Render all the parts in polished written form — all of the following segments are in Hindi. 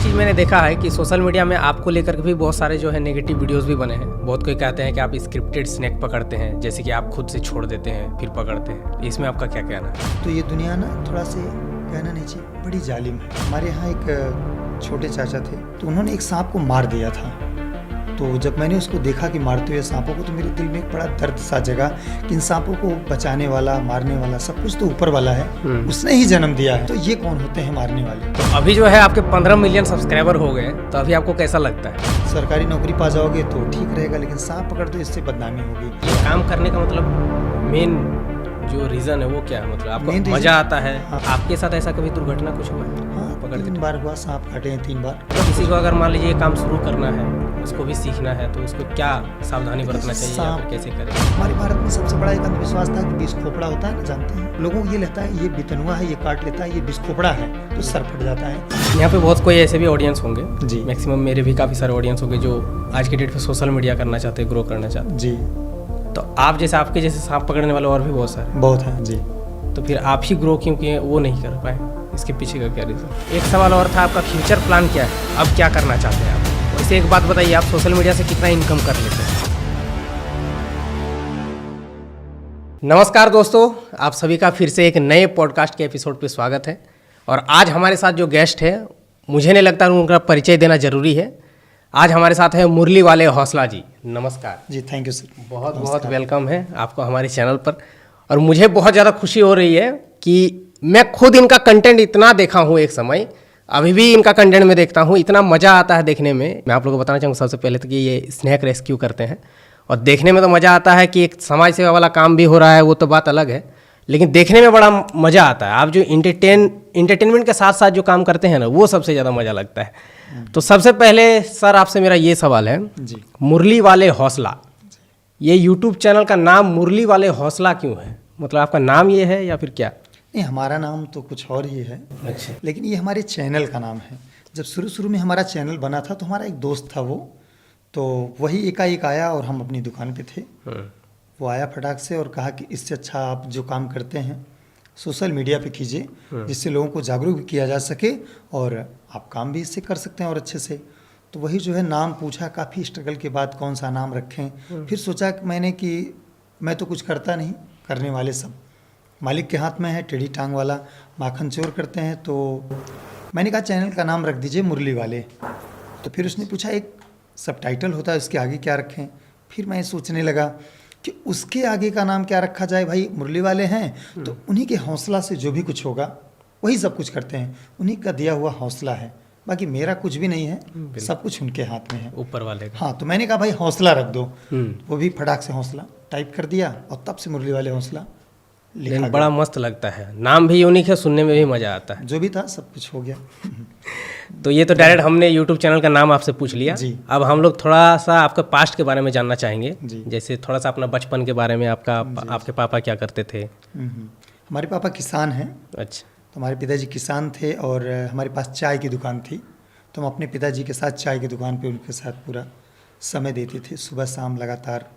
चीज़ मैंने देखा है कि सोशल मीडिया में आपको लेकर के भी बहुत सारे जो है नेगेटिव वीडियोस भी बने हैं। बहुत कोई कहते हैं कि आप स्क्रिप्टेड स्नैक पकड़ते हैं, जैसे कि आप खुद से छोड़ देते हैं फिर पकड़ते हैं। इसमें आपका क्या कहना है? तो ये दुनिया ना थोड़ा से कहना नहीं चाहिए, बड़ी जालिम है। हमारे यहाँ एक छोटे चाचा थे, तो उन्होंने एक सांप को मार दिया था। तो जब मैंने उसको देखा कि मारते हुए सांपों को, तो मेरे दिल में एक बड़ा दर्द सा जगा कि इन सांपों को बचाने वाला, मारने वाला सब कुछ तो ऊपर वाला है, उसने ही जन्म दिया है। तो ये कौन होते हैं मारने वाले? तो अभी जो है आपके 15 मिलियन सब्सक्राइबर हो गए, तो अभी आपको कैसा लगता है? सरकारी नौकरी पा जाओगे तो ठीक रहेगा, लेकिन सांप पकड़ दो इससे बदनामी होगी। ये काम करने का मतलब मेन जो रीज़न है वो क्या है? मतलब आपको मज़ा आता है? हाँ। आपके साथ ऐसा कभी दुर्घटना कुछ हुआ है? हाँ, 3 बार हुआ, सांप काटे हैं 3 बार। तो किसी को अगर मान लीजिए ये काम शुरू करना है, उसको भी सीखना है, तो उसको क्या सावधानी बरतना चाहिए या फिर कैसे करें? हमारे भारत में सबसे बड़ा एक अंधविश्वास था कि विष खोपड़ा होता है ना, जानते हैं लोगों को ये लगता है ये बितनुआ है, ये काट लेता है, ये विष खोपड़ा है, तो सर फट जाता है। यहाँ पे बहुत कोई ऐसे भी ऑडियंस होंगे जी। मैक्सिमम मेरे भी काफ़ी सारे ऑडियंस होंगे जो आज के डेट पे सोशल मीडिया करना चाहते हैं, ग्रो करना चाहते हैं। जी। तो आप जैसे आपके जैसे सांप पकड़ने वाले और भी बहुत सारे बहुत है जी। तो फिर आप ही ग्रो क्यों किए, वो नहीं कर पाए? इसके पीछे का क्या रीज़न? एक सवाल और था, आपका फ्यूचर प्लान क्या है? अब क्या करना चाहते हैं आप? वैसे एक बात बताइए, आप सोशल मीडिया से कितना इनकम कर लेते हैं? नमस्कार दोस्तों, आप सभी का फिर से एक नए पॉडकास्ट के एपिसोड पे स्वागत है। और आज हमारे साथ जो गेस्ट है, मुझे नहीं लगता उनका परिचय देना जरूरी है। आज हमारे साथ है मुरली वाले हौसला जी। नमस्कार जी। Thank you sir. बहुत बहुत वेलकम है आपको हमारे चैनल पर। और मुझे बहुत ज़्यादा खुशी हो रही है कि मैं खुद इनका कंटेंट इतना देखा हूँ एक समय, अभी भी इनका कंटेंट में देखता हूँ, इतना मज़ा आता है देखने में। मैं आप लोगों को बताना चाहूँगा सबसे पहले तो कि ये स्नैक रेस्क्यू करते हैं और देखने में तो मज़ा आता है कि एक समाज सेवा वाला काम भी हो रहा है, वो तो बात अलग है, लेकिन देखने में बड़ा मज़ा आता है। आप जो इंटरटेनमेंट के साथ साथ जो काम करते हैं ना, वो सबसे ज़्यादा मज़ा लगता है। तो सबसे पहले सर आपसे मेरा ये सवाल है जी। मुरली वाले हौसला, ये यूट्यूब चैनल का नाम मुरली वाले हौसला क्यों है? मतलब आपका नाम ये है या फिर क्या? नहीं, हमारा नाम तो कुछ और ही है। अच्छा। लेकिन ये हमारे चैनल का नाम है। जब शुरू में हमारा चैनल बना था, तो हमारा एक दोस्त था वो, तो वही एकाएक आया और हम अपनी दुकान पे थे। वो आया फटाक से और कहा कि इससे अच्छा आप जो काम करते हैं सोशल मीडिया पे कीजिए, जिससे लोगों को जागरूक भी किया जा सके और आप काम भी इससे कर सकते हैं और अच्छे से। तो वही जो है नाम पूछा, काफ़ी स्ट्रगल के बाद कौन सा नाम रखें। फिर सोचा मैंने कि मैं तो कुछ करता नहीं, करने वाले सब मालिक के हाथ में है, टेढ़ी टांग वाला माखन चोर करते हैं। तो मैंने कहा चैनल का नाम रख दीजिए मुरली वाले। तो फिर उसने पूछा एक सबटाइटल होता है, उसके आगे क्या रखें? फिर मैं सोचने लगा कि उसके आगे का नाम क्या रखा जाए। भाई मुरली वाले हैं तो उन्हीं के हौसला से जो भी कुछ होगा वही सब कुछ करते हैं, उन्हीं का दिया हुआ हौसला है, बाकी मेरा कुछ भी नहीं है, सब कुछ उनके हाथ में है, ऊपर वाले का। हाँ, तो मैंने कहा भाई हौसला रख दो। वो भी फटाक से हौसला टाइप कर दिया और तब से मुरली वाले हौसला लिखा लेकिन गया। बड़ा मस्त लगता है, नाम भी यूनिक है, सुनने में भी मज़ा आता है। जो भी था सब कुछ हो गया। तो ये तो डायरेक्ट हमने यूट्यूब चैनल का नाम आपसे पूछ लिया। जी। अब हम लोग थोड़ा सा आपके पास्ट के बारे में जानना चाहेंगे। जी। जैसे थोड़ा सा अपना बचपन के बारे में, आपके पापा क्या करते थे? हमारे पापा किसान हैं। अच्छा। तो हमारे पिताजी किसान थे और हमारे पास चाय की दुकान थी, तो हम अपने पिताजी के साथ चाय की दुकान पे उनके साथ पूरा समय देते थे, सुबह शाम लगातार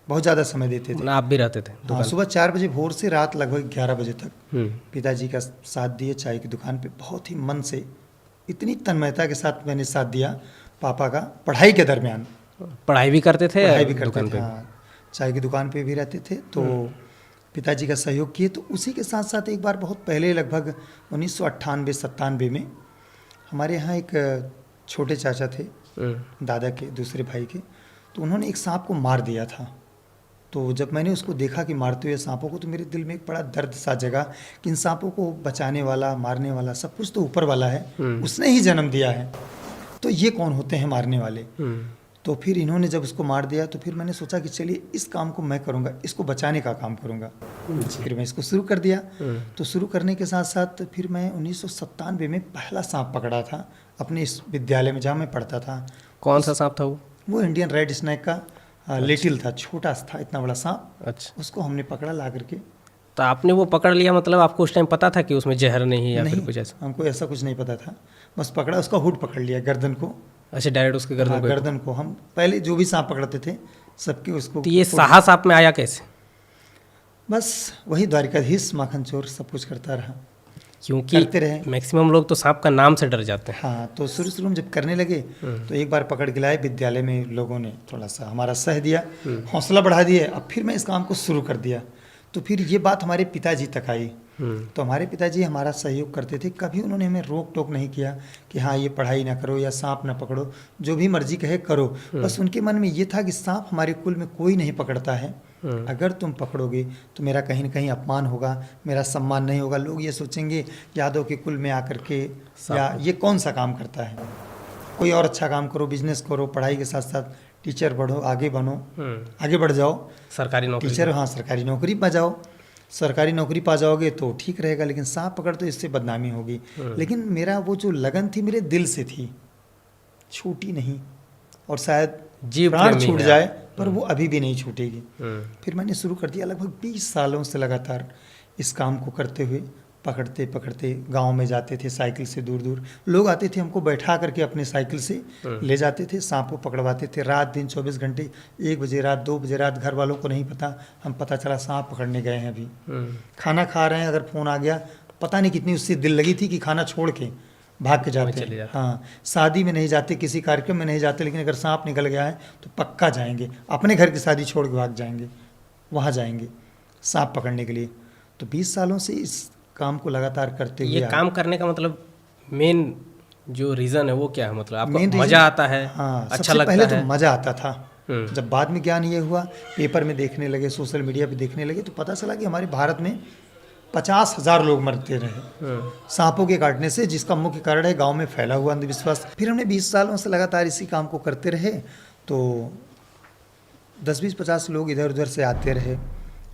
बहुत ज़्यादा समय देते थे। आप भी रहते थे हाँ, दुकान? सुबह 4 बजे भोर से रात लगभग 11 बजे तक हम्म। पिताजी का साथ दिए चाय की दुकान पे। बहुत ही मन से, इतनी तन्मयता के साथ मैंने साथ दिया पापा का पढ़ाई के दरमियान। पढ़ाई भी करते थे? पढ़ाई भी करते दुकान थे, पे? हाँ, चाय की दुकान पे भी रहते थे। तो पिताजी का सहयोग किए। तो उसी के साथ साथ एक बार बहुत पहले लगभग 1998-97 में हमारे यहाँ एक छोटे चाचा थे, दादा के दूसरे भाई के, तो उन्होंने एक सांप को मार दिया था। तो जब मैंने उसको देखा कि मारते हुए सांपों को, तो मेरे दिल में एक बड़ा दर्द सा जगा कि इन सांपों को बचाने वाला, मारने वाला सब कुछ तो ऊपर वाला है, उसने ही जन्म दिया है, तो ये कौन होते हैं मारने वाले? तो फिर इन्होंने जब उसको मार दिया, तो फिर मैंने सोचा कि चलिए इस काम को मैं करूँगा, इसको बचाने का काम करूँगा। फिर मैं इसको शुरू कर दिया। तो शुरू करने के साथ साथ फिर मैं 1997 में पहला सांप पकड़ा था अपने इस विद्यालय में जहाँ मैं पढ़ता था। कौन सा सांप था वो? वो इंडियन रेड स्नैक का लिटिल था, छोटा सा था, इतना बड़ा सांप। अच्छा। उसको हमने पकड़ा ला करके। तो आपने वो पकड़ लिया, मतलब आपको उस टाइम पता था कि उसमें जहर नहीं है या फिर कुछ ऐसा? हमको ऐसा कुछ नहीं पता था, बस पकड़ा, उसका हुड पकड़ लिया, गर्दन को। अच्छा, डायरेक्ट उसके गर्दन को? गर्दन को। हम पहले जो भी सांप पकड़ते थे सबके उसको। तो ये साहस आप में आया कैसे? बस वही द्वारिकाधीश माखन चोर सब कुछ करता रहा। क्योंकि करते रहे। मैक्सिमम लोग तो सांप का नाम से डर जाते हैं। हाँ, तो शुरू में जब करने लगे तो एक बार पकड़ के लाए विद्यालय में, लोगों ने थोड़ा सा हमारा सह दिया, हौसला बढ़ा दिए। अब फिर मैं इस काम को शुरू कर दिया। तो फिर ये बात हमारे पिताजी तक आई। तो हमारे पिताजी हमारा सहयोग करते थे, कभी उन्होंने हमें रोक टोक नहीं किया कि हाँ ये पढ़ाई ना करो या सांप ना पकड़ो, जो भी मर्जी कहे करो। बस उनके मन में ये था कि सांप हमारे कुल में कोई नहीं पकड़ता है, अगर तुम पकड़ोगे तो मेरा कहीं ना कहीं अपमान होगा, मेरा सम्मान नहीं होगा, लोग ये सोचेंगे यादव के कुल में आकर के या ये कौन सा काम करता है, कोई और अच्छा काम करो, बिजनेस करो, पढ़ाई के साथ साथ टीचर बढ़ो, आगे बनो, आगे बढ़ जाओ, सरकारी नौकरी टीचर, हाँ सरकारी नौकरी पा जाओ, सरकारी नौकरी पा जाओगे तो ठीक रहेगा। लेकिन सांप पकड़ तो इससे बदनामी होगी। लेकिन मेरा वो जो लगन थी मेरे दिल से थी, छूटी नहीं, और शायद जीव प्राण प्रेमी छूट है। जाए पर वो अभी भी नहीं छूटेगी। फिर मैंने शुरू कर दिया, लगभग 20 सालों से लगातार इस काम को करते हुए, पकड़ते पकड़ते गांव में जाते थे, साइकिल से दूर दूर लोग आते थे, हमको बैठा करके अपने साइकिल से ले जाते थे, सांप को पकड़वाते थे, रात दिन 24 घंटे, 1 बजे रात, 2 बजे रात, घर वालों को नहीं पता, हम पता चला सांप पकड़ने गए हैं। अभी खाना खा रहे हैं, अगर फ़ोन आ गया, पता नहीं कितनी उससे दिल लगी थी कि खाना छोड़ के भाग के जाते हैं। हाँ, शादी में नहीं जाते, किसी कार्यक्रम में नहीं जाते, लेकिन अगर सांप निकल गया है तो पक्का जाएंगे, अपने घर की शादी छोड़ के भाग जाएंगे, वहाँ जाएंगे सांप पकड़ने के लिए। तो 20 सालों से इस काम को लगातार करते हुए ये काम करने का मतलब मेन जो रीज़न है वो क्या है? मतलब आपको main मज़ा reason- आता है? हाँ, अच्छा सबसे लगता पहले है? तो मज़ा आता था। जब बाद में ज्ञान ये हुआ, पेपर में देखने लगे, सोशल मीडिया पे देखने लगे, तो पता चला कि हमारे भारत में 50,000 लोग मरते रहे सांपों के काटने से, जिसका मुख्य कारण है गांव में फैला हुआ अंधविश्वास। फिर हमने 20 सालों से लगातार इसी काम को करते रहे, तो 10-20-50 लोग इधर उधर से आते रहे,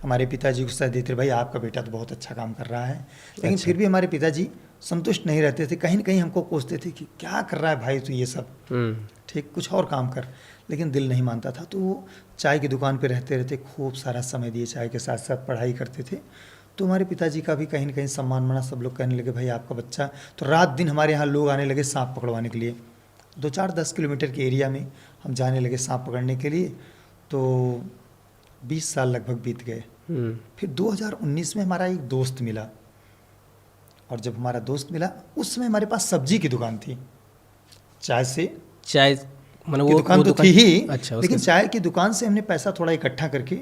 हमारे पिताजी को सह देते, भाई आपका बेटा तो बहुत अच्छा काम कर रहा है। लेकिन फिर भी हमारे पिताजी संतुष्ट नहीं रहते थे, कहीं ना कहीं हमको कोसते थे कि क्या कर रहा है भाई तू ये सब, ठीक कुछ और काम कर। लेकिन दिल नहीं मानता था। तो वो चाय की दुकान पे रहते रहते खूब सारा समय दिए, चाय के साथ साथ पढ़ाई करते थे। तो हमारे पिताजी का भी कहीं ना कहीं सम्मान बना, सब लोग कहने लगे भाई आपका बच्चा, तो रात दिन हमारे यहाँ लोग आने लगे सांप पकड़वाने के लिए। 2-4-10 किलोमीटर के एरिया में हम जाने लगे सांप पकड़ने के लिए। तो 20 साल लगभग बीत गए। फिर 2019 में हमारा एक दोस्त मिला, और जब हमारा दोस्त मिला उस समय हमारे पास सब्जी की दुकान थी, चाय मतलब की वो दुकान तो थी ही। अच्छा, लेकिन चाय की दुकान से हमने पैसा थोड़ा इकट्ठा करके,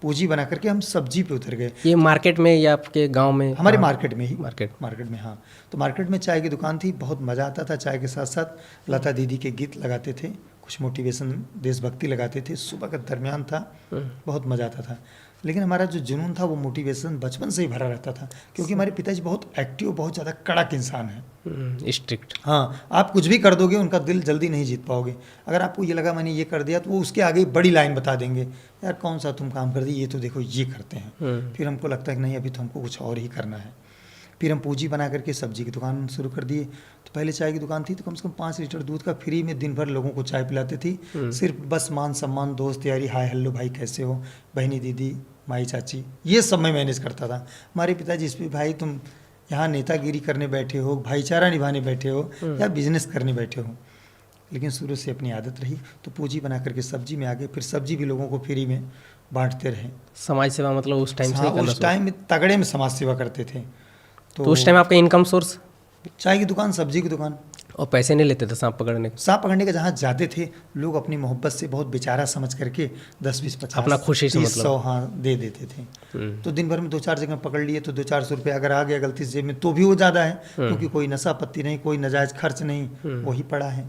पूंजी बना करके हम सब्जी पे उतर गए। ये मार्केट में या आपके गांव में? हमारे मार्केट में ही, मार्केट में, हाँ। तो मार्केट में चाय की दुकान थी, बहुत मज़ा आता था। चाय के साथ साथ लता दीदी के गीत लगाते थे, कुछ मोटिवेशन देशभक्ति लगाते थे, सुबह का दरमियान था, बहुत मज़ा आता था। लेकिन हमारा जो जुनून था वो मोटिवेशन बचपन से ही भरा रहता था, क्योंकि हमारे पिताजी बहुत एक्टिव, बहुत ज़्यादा कड़क इंसान है, स्ट्रिक्ट। हाँ, आप कुछ भी कर दोगे उनका दिल जल्दी नहीं जीत पाओगे। अगर आपको ये लगा मैंने ये कर दिया, तो वो उसके आगे बड़ी लाइन बता देंगे, यार कौन सा तुम काम कर दिए, ये तो देखो ये करते हैं। फिर हमको लगता है कि नहीं, अभी तो हमको कुछ और ही करना है। फिर हम पूंजी बना करके सब्जी की दुकान शुरू कर दिए। तो पहले चाय की दुकान थी, तो कम से कम 5 लीटर दूध का फ्री में दिन भर लोगों को चाय पिलाते थी, सिर्फ बस मान सम्मान, दोस्त यारी, हाय हेलो भाई कैसे हो, बहनी दीदी, माई चाची, ये सब मैं मैनेज करता था। हमारे पिताजी इस पर, भाई तुम यहाँ नेतागिरी करने बैठे हो, भाईचारा निभाने बैठे हो, या बिजनेस करने बैठे हो। लेकिन शुरू से अपनी आदत रही, तो पूंजी बना करके सब्जी में आ गए। फिर सब्जी भी लोगों को फ्री में बांटते रहे। समाज सेवा मतलब उस टाइम से हाँ, उस टाइम में तगड़े में समाज सेवा करते थे। तो उस टाइम आपका इनकम सोर्स? चाय की दुकान, सब्जी की दुकान। और पैसे नहीं लेते थे सांप पकड़ने के? सांप पकड़ने के जहाँ जाते थे लोग अपनी मोहब्बत से, बहुत बेचारा समझ करके 10-20-50 अपना खुशी से, 30-100 हाँ दे देते थे। तो दिन भर में 2-4 जगह पकड़ लिए तो 200-400 रुपये अगर आ गया गलती से जेब में, तो भी वो ज़्यादा है, क्योंकि कोई नशा पत्ती नहीं, कोई नाजायज़ खर्च नहीं, वही पड़ा है।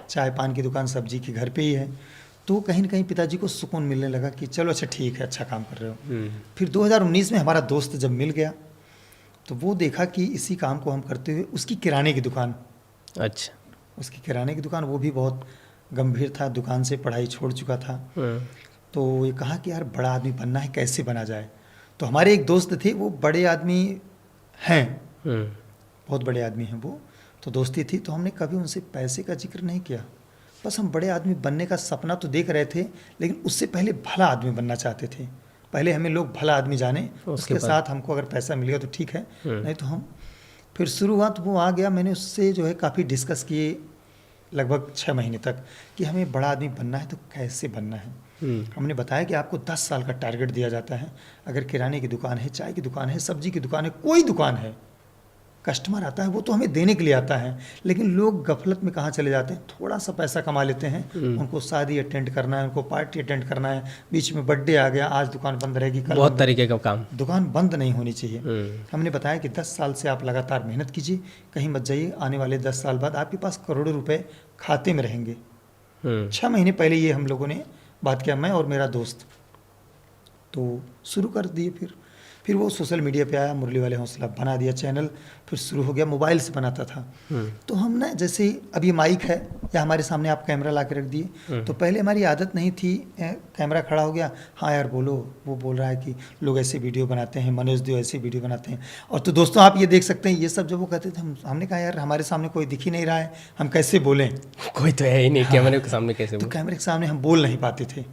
चाय पान की दुकान, सब्जी की घर पे ही है। तो कहीं ना कहीं पिताजी को सुकून मिलने लगा कि चलो अच्छा ठीक है, अच्छा काम कर रहे हो। फिर 2019 में हमारा दोस्त जब मिल गया, तो वो देखा कि इसी काम को हम करते हुए, उसकी किराने की दुकान, अच्छा, उसकी किराने की दुकान, वो भी बहुत गंभीर था, दुकान से पढ़ाई छोड़ चुका था। तो ये कहा कि यार बड़ा आदमी बनना है, कैसे बना जाए। तो हमारे एक दोस्त थे, वो बड़े आदमी हैं, बहुत बड़े आदमी हैं वो, तो दोस्ती थी। तो हमने कभी उनसे पैसे का जिक्र नहीं किया, बस हम बड़े आदमी बनने का सपना तो देख रहे थे, लेकिन उससे पहले भला आदमी बनना चाहते थे। पहले हमें लोग भला आदमी जाने, उसके साथ हमको अगर पैसा मिल गया तो ठीक है, नहीं तो हम। फिर शुरुआत वो आ गया, मैंने उससे जो है काफ़ी डिस्कस किए लगभग 6 महीने तक कि हमें बड़ा आदमी बनना है तो कैसे बनना है। हमने बताया कि आपको 10 साल का टारगेट दिया जाता है। अगर किराने की दुकान है, चाय की दुकान है, सब्जी की दुकान है, कोई दुकान है, कस्टमर आता है वो तो हमें देने के लिए आता है, लेकिन लोग गफलत में कहाँ चले जाते हैं, थोड़ा सा पैसा कमा लेते हैं, उनको शादी अटेंड करना है, उनको पार्टी अटेंड करना है, बीच में बर्थडे आ गया, आज दुकान बंद रहेगी, कल बहुत तरीके का काम। दुकान बंद नहीं होनी चाहिए। हमने बताया कि 10 साल से आप लगातार मेहनत कीजिए, कहीं मत जाइए, आने वाले 10 साल बाद आपके पास करोड़ों रुपए खाते में रहेंगे। 6 महीने पहले ये हम लोगों ने बात किया, मैं और मेरा दोस्त, तो शुरू कर दिए। फिर वो सोशल मीडिया पे आया, मुरली वाले हौसला बना दिया चैनल, फिर शुरू हो गया। मोबाइल से बनाता था, तो हम ना जैसे ही अभी माइक है या हमारे सामने आप कैमरा ला के रख दिए, तो पहले हमारी आदत नहीं थी, कैमरा खड़ा हो गया, हाँ यार बोलो, वो बोल रहा है कि लोग ऐसे वीडियो बनाते हैं, मनोज देव ऐसे वीडियो बनाते हैं। और तो दोस्तों आप ये देख सकते हैं, ये सब जब वो कहते थे, हमने कहा यार हमारे सामने कोई दिख ही नहीं रहा है, हम कैसे बोलें, कोई तो है ही नहीं कैमरे के सामने, कैसे तो कैमरे के सामने हम बोल नहीं पाते थे,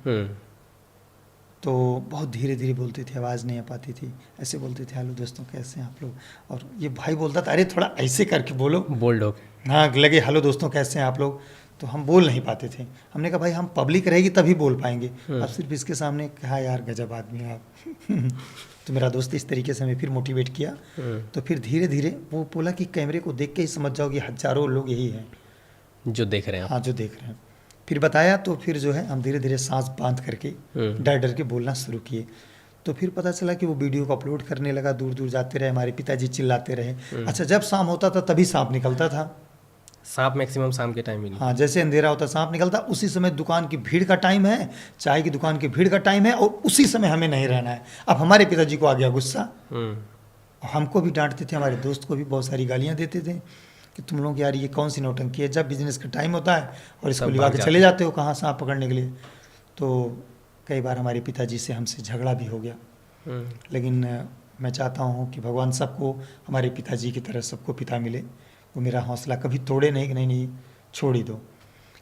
तो बहुत धीरे धीरे बोलते थे, आवाज़ नहीं आ पाती थी, ऐसे बोलते थे, हेलो दोस्तों कैसे हैं आप लोग, और ये भाई बोलता था अरे थोड़ा ऐसे करके बोलो, बोल्ड होके, हाँ लगे हेलो दोस्तों कैसे हैं आप लोग, तो हम बोल नहीं पाते थे। हमने कहा भाई हम पब्लिक रहेगी तभी बोल पाएंगे, अब सिर्फ इसके सामने कहा यार गजब आदमी आप तो मेरा दोस्त इस तरीके से हमें फिर मोटिवेट किया, तो फिर धीरे धीरे वो बोला कि कैमरे को देख के ही समझ जाओ कि हज़ारों लोग यही हैं जो देख रहे हैं। हाँ जो देख रहे हैं। फिर बताया, तो फिर जो है हम धीरे धीरे सांस बांध करके डर डर के बोलना शुरू किए, तो फिर पता चला कि वो वीडियो को अपलोड करने लगा, दूर दूर जाते रहे, हमारे पिताजी चिल्लाते रहे। अच्छा जब शाम होता था तभी सांप निकलता था, सांप मैक्सिमम शाम के टाइम ही। हाँ जैसे अंधेरा होता सांप निकलता, उसी समय दुकान की भीड़ का टाइम है, चाय की दुकान की भीड़ का टाइम है, और उसी समय हमें नहीं रहना है। अब हमारे पिताजी को आ गया गुस्सा, हमको भी डांटते थे, हमारे दोस्त को भी बहुत सारी गालियाँ देते थे कि तुम लोग यार ये कौन सी नौटंकी है, जब बिजनेस का टाइम होता है और इसको लिवा के चले जाते हो कहाँ सांप पकड़ने के लिए। तो कई बार हमारे पिताजी से हमसे झगड़ा भी हो गया, लेकिन मैं चाहता हूँ कि भगवान सबको हमारे पिताजी की तरह सबको पिता मिले, वो मेरा हौसला कभी तोड़े नहीं कि नहीं छोड़ ही दो।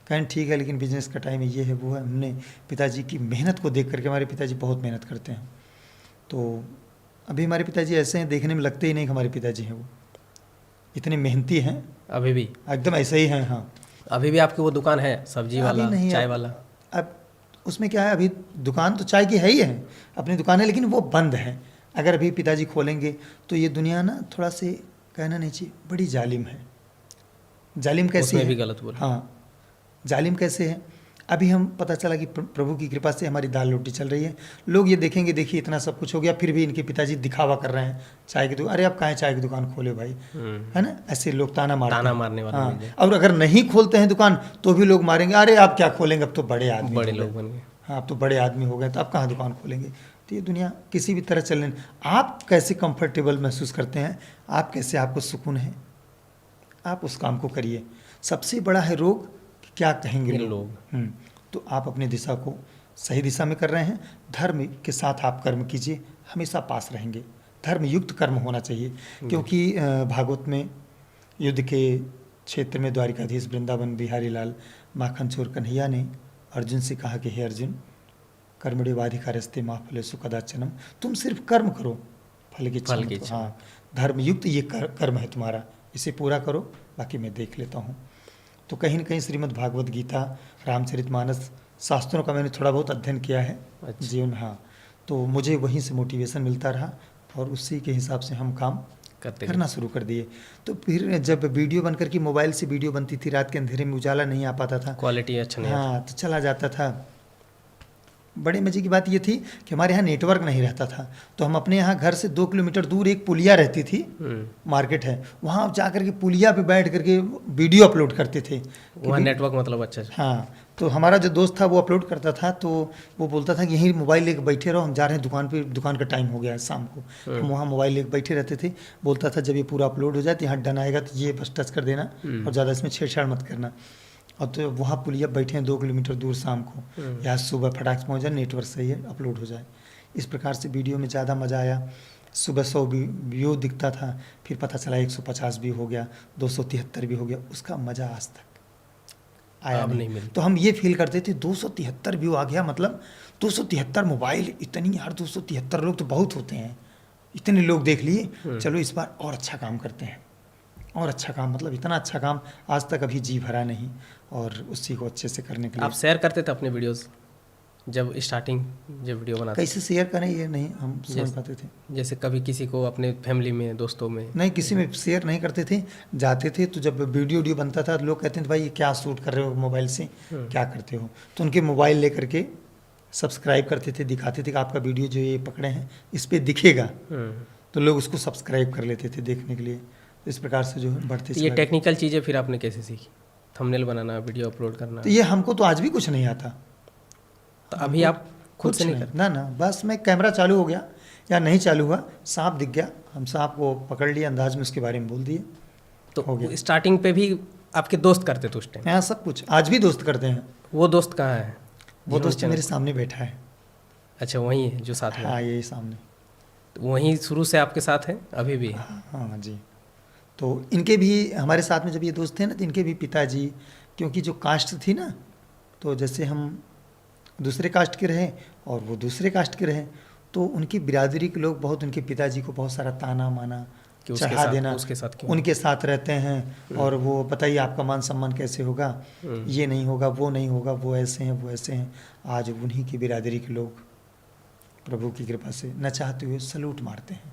कहें ठीक है लेकिन बिजनेस का टाइम है, ये है वो है। हमने पिताजी की मेहनत को देख करके, हमारे पिताजी बहुत मेहनत करते हैं, तो अभी हमारे पिताजी ऐसे हैं, देखने में लगते ही नहीं कि हमारे पिताजी हैं, वो इतने मेहनती हैं अभी भी, एकदम ऐसे ही हैं। हाँ अभी भी आपकी वो दुकान है सब्जी वाला, चाय वाला? अब उसमें क्या है, अभी दुकान तो चाय की है ही है, अपनी दुकान है, लेकिन वो बंद है। अगर अभी पिताजी खोलेंगे तो ये दुनिया ना थोड़ा से कहना नहीं चाहिए, बड़ी जालिम है। जालिम कैसे है? भी गलत बोला। हाँ जालिम कैसे है, अभी हम पता चला कि प्रभु की कृपा से हमारी दाल रोटी चल रही है, लोग ये देखेंगे देखिए इतना सब कुछ हो गया, फिर भी इनके पिताजी दिखावा कर रहे हैं चाय की दुकान, अरे आप कहाँ चाय की दुकान खोले भाई, है ना, ऐसे लोग ताना मारने वाले। हाँ और अगर नहीं खोलते हैं दुकान तो भी लोग मारेंगे, अरे आप क्या खोलेंगे, अब तो बड़े आदमी, बड़े लोग बन गए, हाँ अब तो बड़े आदमी हो गए, तो आप कहाँ दुकान खोलेंगे। तो ये दुनिया किसी भी तरह चलने, आप कैसे कंफर्टेबल महसूस करते हैं, आप कैसे, आपको सुकून है, आप उस काम को करिए। सबसे बड़ा है रोग, क्या कहेंगे लोग। तो आप अपनी दिशा को सही दिशा में कर रहे हैं, धर्म के साथ आप कर्म कीजिए, हमेशा पास रहेंगे। धर्म युक्त कर्म होना चाहिए, क्योंकि भागवत में युद्ध के क्षेत्र में द्वारिकाधीश वृंदावन बिहारी लाल माखन चोर कन्हैया ने अर्जुन से कहा कि हे अर्जुन, कर्मण्येवाधिकारस्ते मा फलेषु कदाचन, तुम सिर्फ कर्म करो, फल की इच्छा। हाँ धर्म युक्त ये कर्म है तुम्हारा, इसे पूरा करो, बाकी मैं देख लेता हूँ। तो कहीं न कहीं श्रीमद् भागवत गीता, रामचरितमानस, शास्त्रों का मैंने थोड़ा बहुत अध्ययन किया है। अच्छा। जीवन, हाँ, तो मुझे वहीं से मोटिवेशन मिलता रहा और उसी के हिसाब से हम काम करना शुरू कर दिए। तो फिर जब वीडियो बनकर के, मोबाइल से वीडियो बनती थी, रात के अंधेरे में उजाला नहीं आ पाता था, क्वालिटी अच्छा नहीं, हाँ तो चला जाता था। बड़े मज़े की बात ये थी कि हमारे यहाँ नेटवर्क नहीं रहता था, तो हम अपने यहाँ घर से 2 किलोमीटर दूर एक पुलिया रहती थी, मार्केट है, वहाँ जा करके पुलिया पे बैठ करके वीडियो अपलोड करते थे। वहाँ नेटवर्क मतलब अच्छा। हाँ तो हमारा जो दोस्त था वो अपलोड करता था, तो वो बोलता था कि यहीं मोबाइल लेकर बैठे रहो, हम जा रहे हैं दुकान पे, दुकान का टाइम हो गया है शाम को। हम वहाँ मोबाइल लेकर बैठे रहते थे। बोलता था जब ये पूरा अपलोड हो जाए तो यहाँ डन आएगा तो ये बस टच कर देना और ज़्यादा इसमें छेड़छाड़ मत करना। और तो वहाँ पुलिया बैठे हैं 2 किलोमीटर दूर शाम को, या सुबह फटाक से पहुँच जाए, नेटवर्क सही है, अपलोड हो जाए। इस प्रकार से वीडियो में ज़्यादा मज़ा आया। सुबह 100 व्यू दिखता था, फिर पता चला 150 भी हो गया, 273 भी हो गया, उसका मज़ा आज तक आया नहीं। तो हम ये फील करते थे 273 व्यू आ गया, मतलब 273 मोबाइल, इतनी यार 273 लोग तो बहुत होते हैं, इतने लोग देख लिए, चलो इस बार और अच्छा काम करते हैं, और अच्छा काम, मतलब इतना अच्छा काम आज तक अभी जी भरा नहीं, और उसी को अच्छे से करने के लिए। आप शेयर करते थे अपने वीडियोस? जब स्टार्टिंग जब वीडियो बनाते कैसे शेयर करें ये नहीं हम समझ पाते थे। जैसे कभी किसी को अपने फैमिली में दोस्तों में नहीं, किसी में शेयर नहीं करते थे। जाते थे तो जब वीडियो बनता था लोग कहते थे भाई ये क्या शूट कर रहे हो मोबाइल से, क्या करते हो, तो उनके मोबाइल लेकर के सब्सक्राइब करते थे, दिखाते थे कि आपका वीडियो जो ये पकड़े हैं इस पर दिखेगा, तो लोग उसको सब्सक्राइब कर लेते थे देखने के लिए। तो इस प्रकार से जो है बढ़ते ये टेक्निकल चीज़ें फिर आपने कैसे सीखी? थंबनेल बनाना, वीडियो अपलोड करना। तो ये हमको तो आज भी कुछ नहीं आता। तो अभी आप खुद से नहीं करते? ना ना, बस मैं कैमरा चालू हो गया या नहीं चालू हुआ, सांप दिख गया, हम सांप को पकड़ लिया, अंदाज में उसके बारे में बोल दिए, तो हो गया। स्टार्टिंग पे भी आपके दोस्त करते थे उस टाइम? हाँ, सब कुछ आज भी दोस्त करते हैं। वो दोस्त कहाँ है? वो दोस्त मेरे सामने बैठा है। अच्छा, वही है जो साथ में? हाँ, यही सामने। तो वहीं शुरू से आपके साथ है, अभी भी? हाँ जी। तो इनके भी हमारे साथ में जब ये दोस्त थे ना, तो इनके भी पिताजी, क्योंकि जो कास्ट थी ना, तो जैसे हम दूसरे कास्ट के रहे और वो दूसरे कास्ट के रहे, तो उनकी बिरादरी के लोग बहुत उनके पिताजी को बहुत सारा ताना माना, चढ़ा देना, उसके साथ क्यों? उनके साथ रहते हैं और वो बताइए आपका मान सम्मान कैसे होगा, ये नहीं होगा, वो नहीं होगा, वो ऐसे हैं, वो ऐसे हैं। आज उन्हीं की बिरादरी के लोग प्रभु की कृपा से न चाहते हुए सलूट मारते हैं,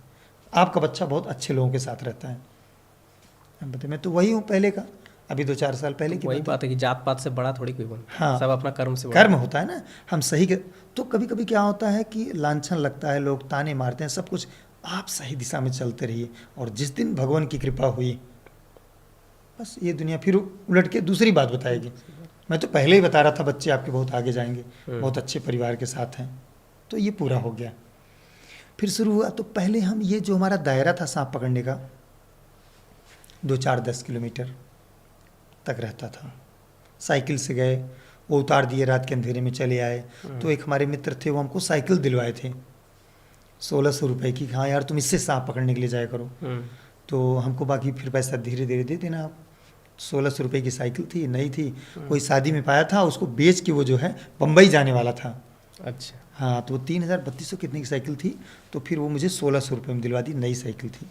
आपका बच्चा बहुत अच्छे लोगों के साथ रहता है। हम बताए मैं तो वही हूँ पहले का, अभी 2-4 साल पहले की वही बात है कि जात पात से बड़ा थोड़ी कोई बन। हाँ, सब अपना कर्म से बड़ा। कर्म होता है ना, हम सही तो कभी कभी क्या होता है कि लांछन लगता है, लोग ताने मारते हैं, सब कुछ। आप सही दिशा में चलते रहिए और जिस दिन भगवान की कृपा हुई, बस ये दुनिया फिर उलट के दूसरी बात बताएगी। मैं तो पहले ही बता रहा था बच्चे आपके बहुत आगे जाएंगे, बहुत अच्छे परिवार के साथ हैं, तो ये पूरा हो गया। फिर शुरू हुआ तो पहले हम ये जो हमारा दायरा था सांप पकड़ने का 2-4-10 किलोमीटर तक रहता था। साइकिल से गए, वो उतार दिए, रात के अंधेरे में चले आए। तो एक हमारे मित्र थे, वो हमको साइकिल दिलवाए थे 1600 रुपये की, हाँ यार तुम इससे सांप पकड़ने के लिए जाया करो। तो हमको बाकी फिर पैसा धीरे धीरे दे देना आप। 1600 रुपये की साइकिल थी, नई थी, कोई शादी में पाया था, उसको बेच के वो जो है बम्बई जाने वाला था। अच्छा, हाँ, तो वो 3200 कितने की साइकिल थी, तो फिर वो मुझे 1600 रुपये में दिलवा दी, नई साइकिल थी।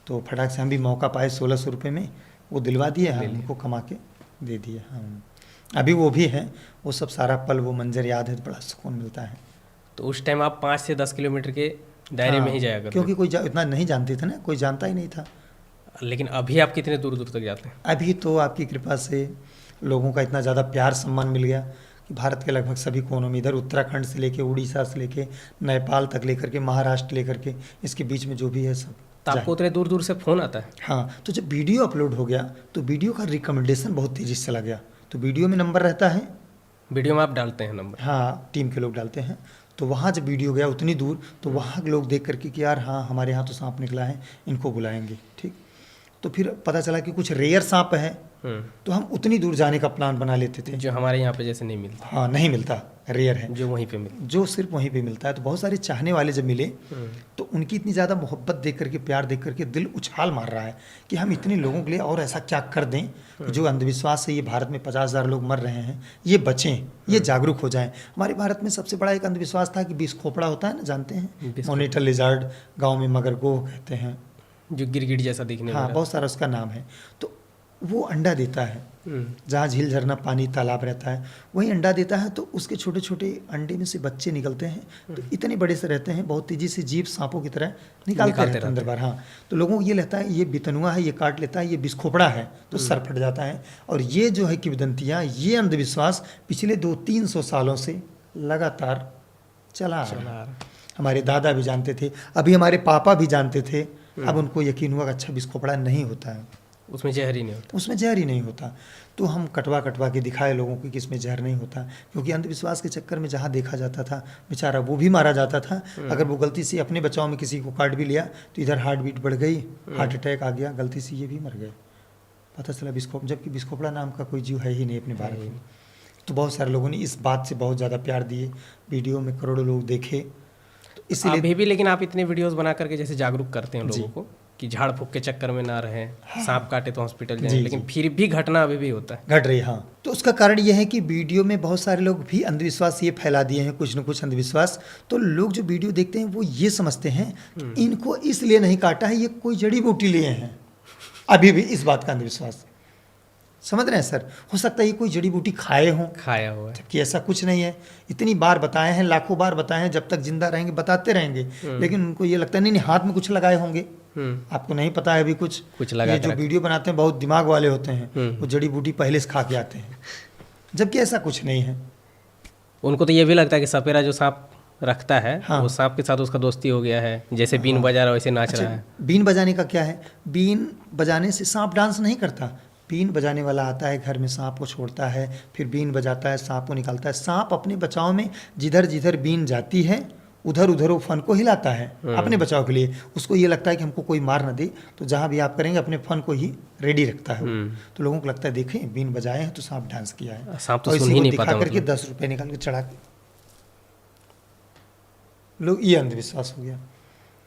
तो फटाक से हम भी मौका पाए 1600 रुपये में, वो दिलवा दिए, हम उनको कमा के दे दिए। हम अभी वो भी है, वो सब सारा पल, वो मंजर याद है, बड़ा सुकून मिलता है। तो उस टाइम आप 5 से 10 किलोमीटर के दायरे में ही जाया करते? क्योंकि कोई इतना नहीं जानते थे ना, कोई जानता ही नहीं था। लेकिन अभी आप कितने दूर दूर तक जाते हैं? अभी तो आपकी कृपा से लोगों का इतना ज़्यादा प्यार सम्मान मिल गया कि भारत के लगभग सभी कोनों में, इधर उत्तराखंड से लेके उड़ीसा से लेके नेपाल तक लेकर के, महाराष्ट्र लेकर के, इसके बीच में जो भी है सब। तो आपको उतने दूर दूर से फ़ोन आता है? हाँ, तो जब वीडियो अपलोड हो गया तो वीडियो का रिकमेंडेशन बहुत तेज़ी से चला गया। तो वीडियो में नंबर रहता है, वीडियो में आप डालते हैं नंबर? हाँ, टीम के लोग डालते हैं। तो वहाँ जब वीडियो गया उतनी दूर, तो वहाँ के लोग देख करके कि यार हाँ हमारे यहाँ तो सांप निकला है, इनको बुलाएंगे, ठीक। तो फिर पता चला कि कुछ रेयर सांप है, तो हम उतनी दूर जाने का प्लान बना लेते थे, जो हमारे यहाँ पे जैसे नहीं मिलता। हाँ, नहीं मिलता, रेयर है, जो वहीं पे मिलता, जो सिर्फ वहीं पे मिलता है। तो बहुत सारे चाहने वाले जब मिले तो उनकी इतनी ज़्यादा मोहब्बत देख करके, प्यार देख करके दिल उछाल मार रहा है कि हम इतने लोगों के लिए और ऐसा क्या कर दें कि जो अंधविश्वास से ये भारत में 50,000 लोग मर रहे हैं, ये बचें, ये जागरूक हो जाएं। हमारे भारत में सबसे बड़ा एक अंधविश्वास था कि विष खोपड़ा होता है ना, जानते हैं, मोनिटर लिजार्ड, गाँव में मगरगोह कहते हैं, जो गिरगिट जैसा दिखने, हाँ बहुत सारा उसका नाम है। तो वो अंडा देता है, जहाँ झील झरना पानी तालाब रहता है वहीं अंडा देता है। तो उसके छोटे छोटे अंडे में से बच्चे निकलते हैं, तो इतने बड़े से रहते हैं, बहुत तेजी से जीभ सांपों की तरह निकालते रहते हैं अंदर बार। हाँ, तो लोगों को ये लगता है ये बितनुआ है, ये काट लेता है, ये बिस्खोपड़ा है, तो सर फट जाता है। और ये जो है किंवदंतियाँ, ये अंधविश्वास पिछले 200-300 सालों से लगातार चला रहा है। हमारे दादा भी जानते थे, अभी हमारे पापा भी जानते थे, अब उनको यकीन हुआ कि अच्छा बिस्खोपड़ा नहीं होता है, उसमें जहर ही नहीं होता, उसमें जहर ही नहीं होता। तो हम कटवा कटवा के दिखाए लोगों को कि इसमें जहर नहीं होता, क्योंकि अंधविश्वास के चक्कर में जहाँ देखा जाता था बेचारा वो भी मारा जाता था। अगर वो गलती से अपने बचाव में किसी को काट भी लिया तो इधर हार्ट बीट बढ़ गई, हार्ट अटैक आ गया, गलती से ये भी मर गए। पता चला जबकि बिस्खोपड़ा नाम का कोई जीव है ही नहीं अपने भारत में। तो बहुत सारे लोगों ने इस बात से बहुत ज़्यादा प्यार दिए, वीडियो में करोड़ों लोग देखे, तो इसलिए अभी भी। लेकिन आप इतने वीडियोस बना करके जैसे जागरूक करते हैं लोगों को कि झाड़ फूक के चक्कर में ना रहें, हाँ, सांप काटे तो हॉस्पिटल जाएं, लेकिन फिर भी घटना अभी भी होता है, घट रही। हाँ, तो उसका कारण यह है कि वीडियो में बहुत सारे लोग भी अंधविश्वास ये फैला दिए हैं, कुछ न कुछ अंधविश्वास। तो लोग जो वीडियो देखते हैं वो ये समझते हैं कि इनको इसलिए नहीं काटा है, ये कोई जड़ी बूटी लिए हैं। अभी भी इस बात का अंधविश्वास, समझ रहे हैं सर? हो सकता है ये कोई जड़ी बूटी खाए हों, खाया हुआ है। जबकि ऐसा कुछ नहीं है। इतनी बार बताए हैं, लाखों बार बताए हैं, जब तक जिंदा रहेंगे बताते रहेंगे, लेकिन उनको ये लगता है नहीं नहीं हाथ में कुछ लगाए होंगे, आपको नहीं पता है अभी कुछ लगा ये के जो रखे। वीडियो बनाते हैं बहुत दिमाग वाले होते हैं, वो जड़ी बूटी पहले से खा के आते हैं, जबकि ऐसा कुछ नहीं है। उनको तो ये भी लगता है कि सपेरा जो सांप रखता है, हाँ। वो सांप के साथ उसका दोस्ती हो गया है, जैसे बीन बजा रहा है वैसे नाच रहा है। बीन बजाने का क्या है? बीन बजाने से सांप डांस नहीं करता। बीन बजाने वाला आता है घर में, सांप को छोड़ता है, फिर बीन बजाता है, सांप को निकालता है। सांप अपने बचाव में जिधर जिधर बीन जाती है उधर उधर वो फन को हिलाता है अपने बचाव के लिए। उसको ये लगता है कि हमको कोई मार न दे, तो जहाँ भी आप करेंगे अपने फन को ही रेडी रखता है वो। तो लोगों को लगता है देखें बीन बजाए हैं तो सांप डांस किया है, सांप तो और सुन इसी ही को नहीं दिखा पाता करके मतलब। 10 रुपये निकाल के चढ़ा के लोग, ये अंधविश्वास हो गया।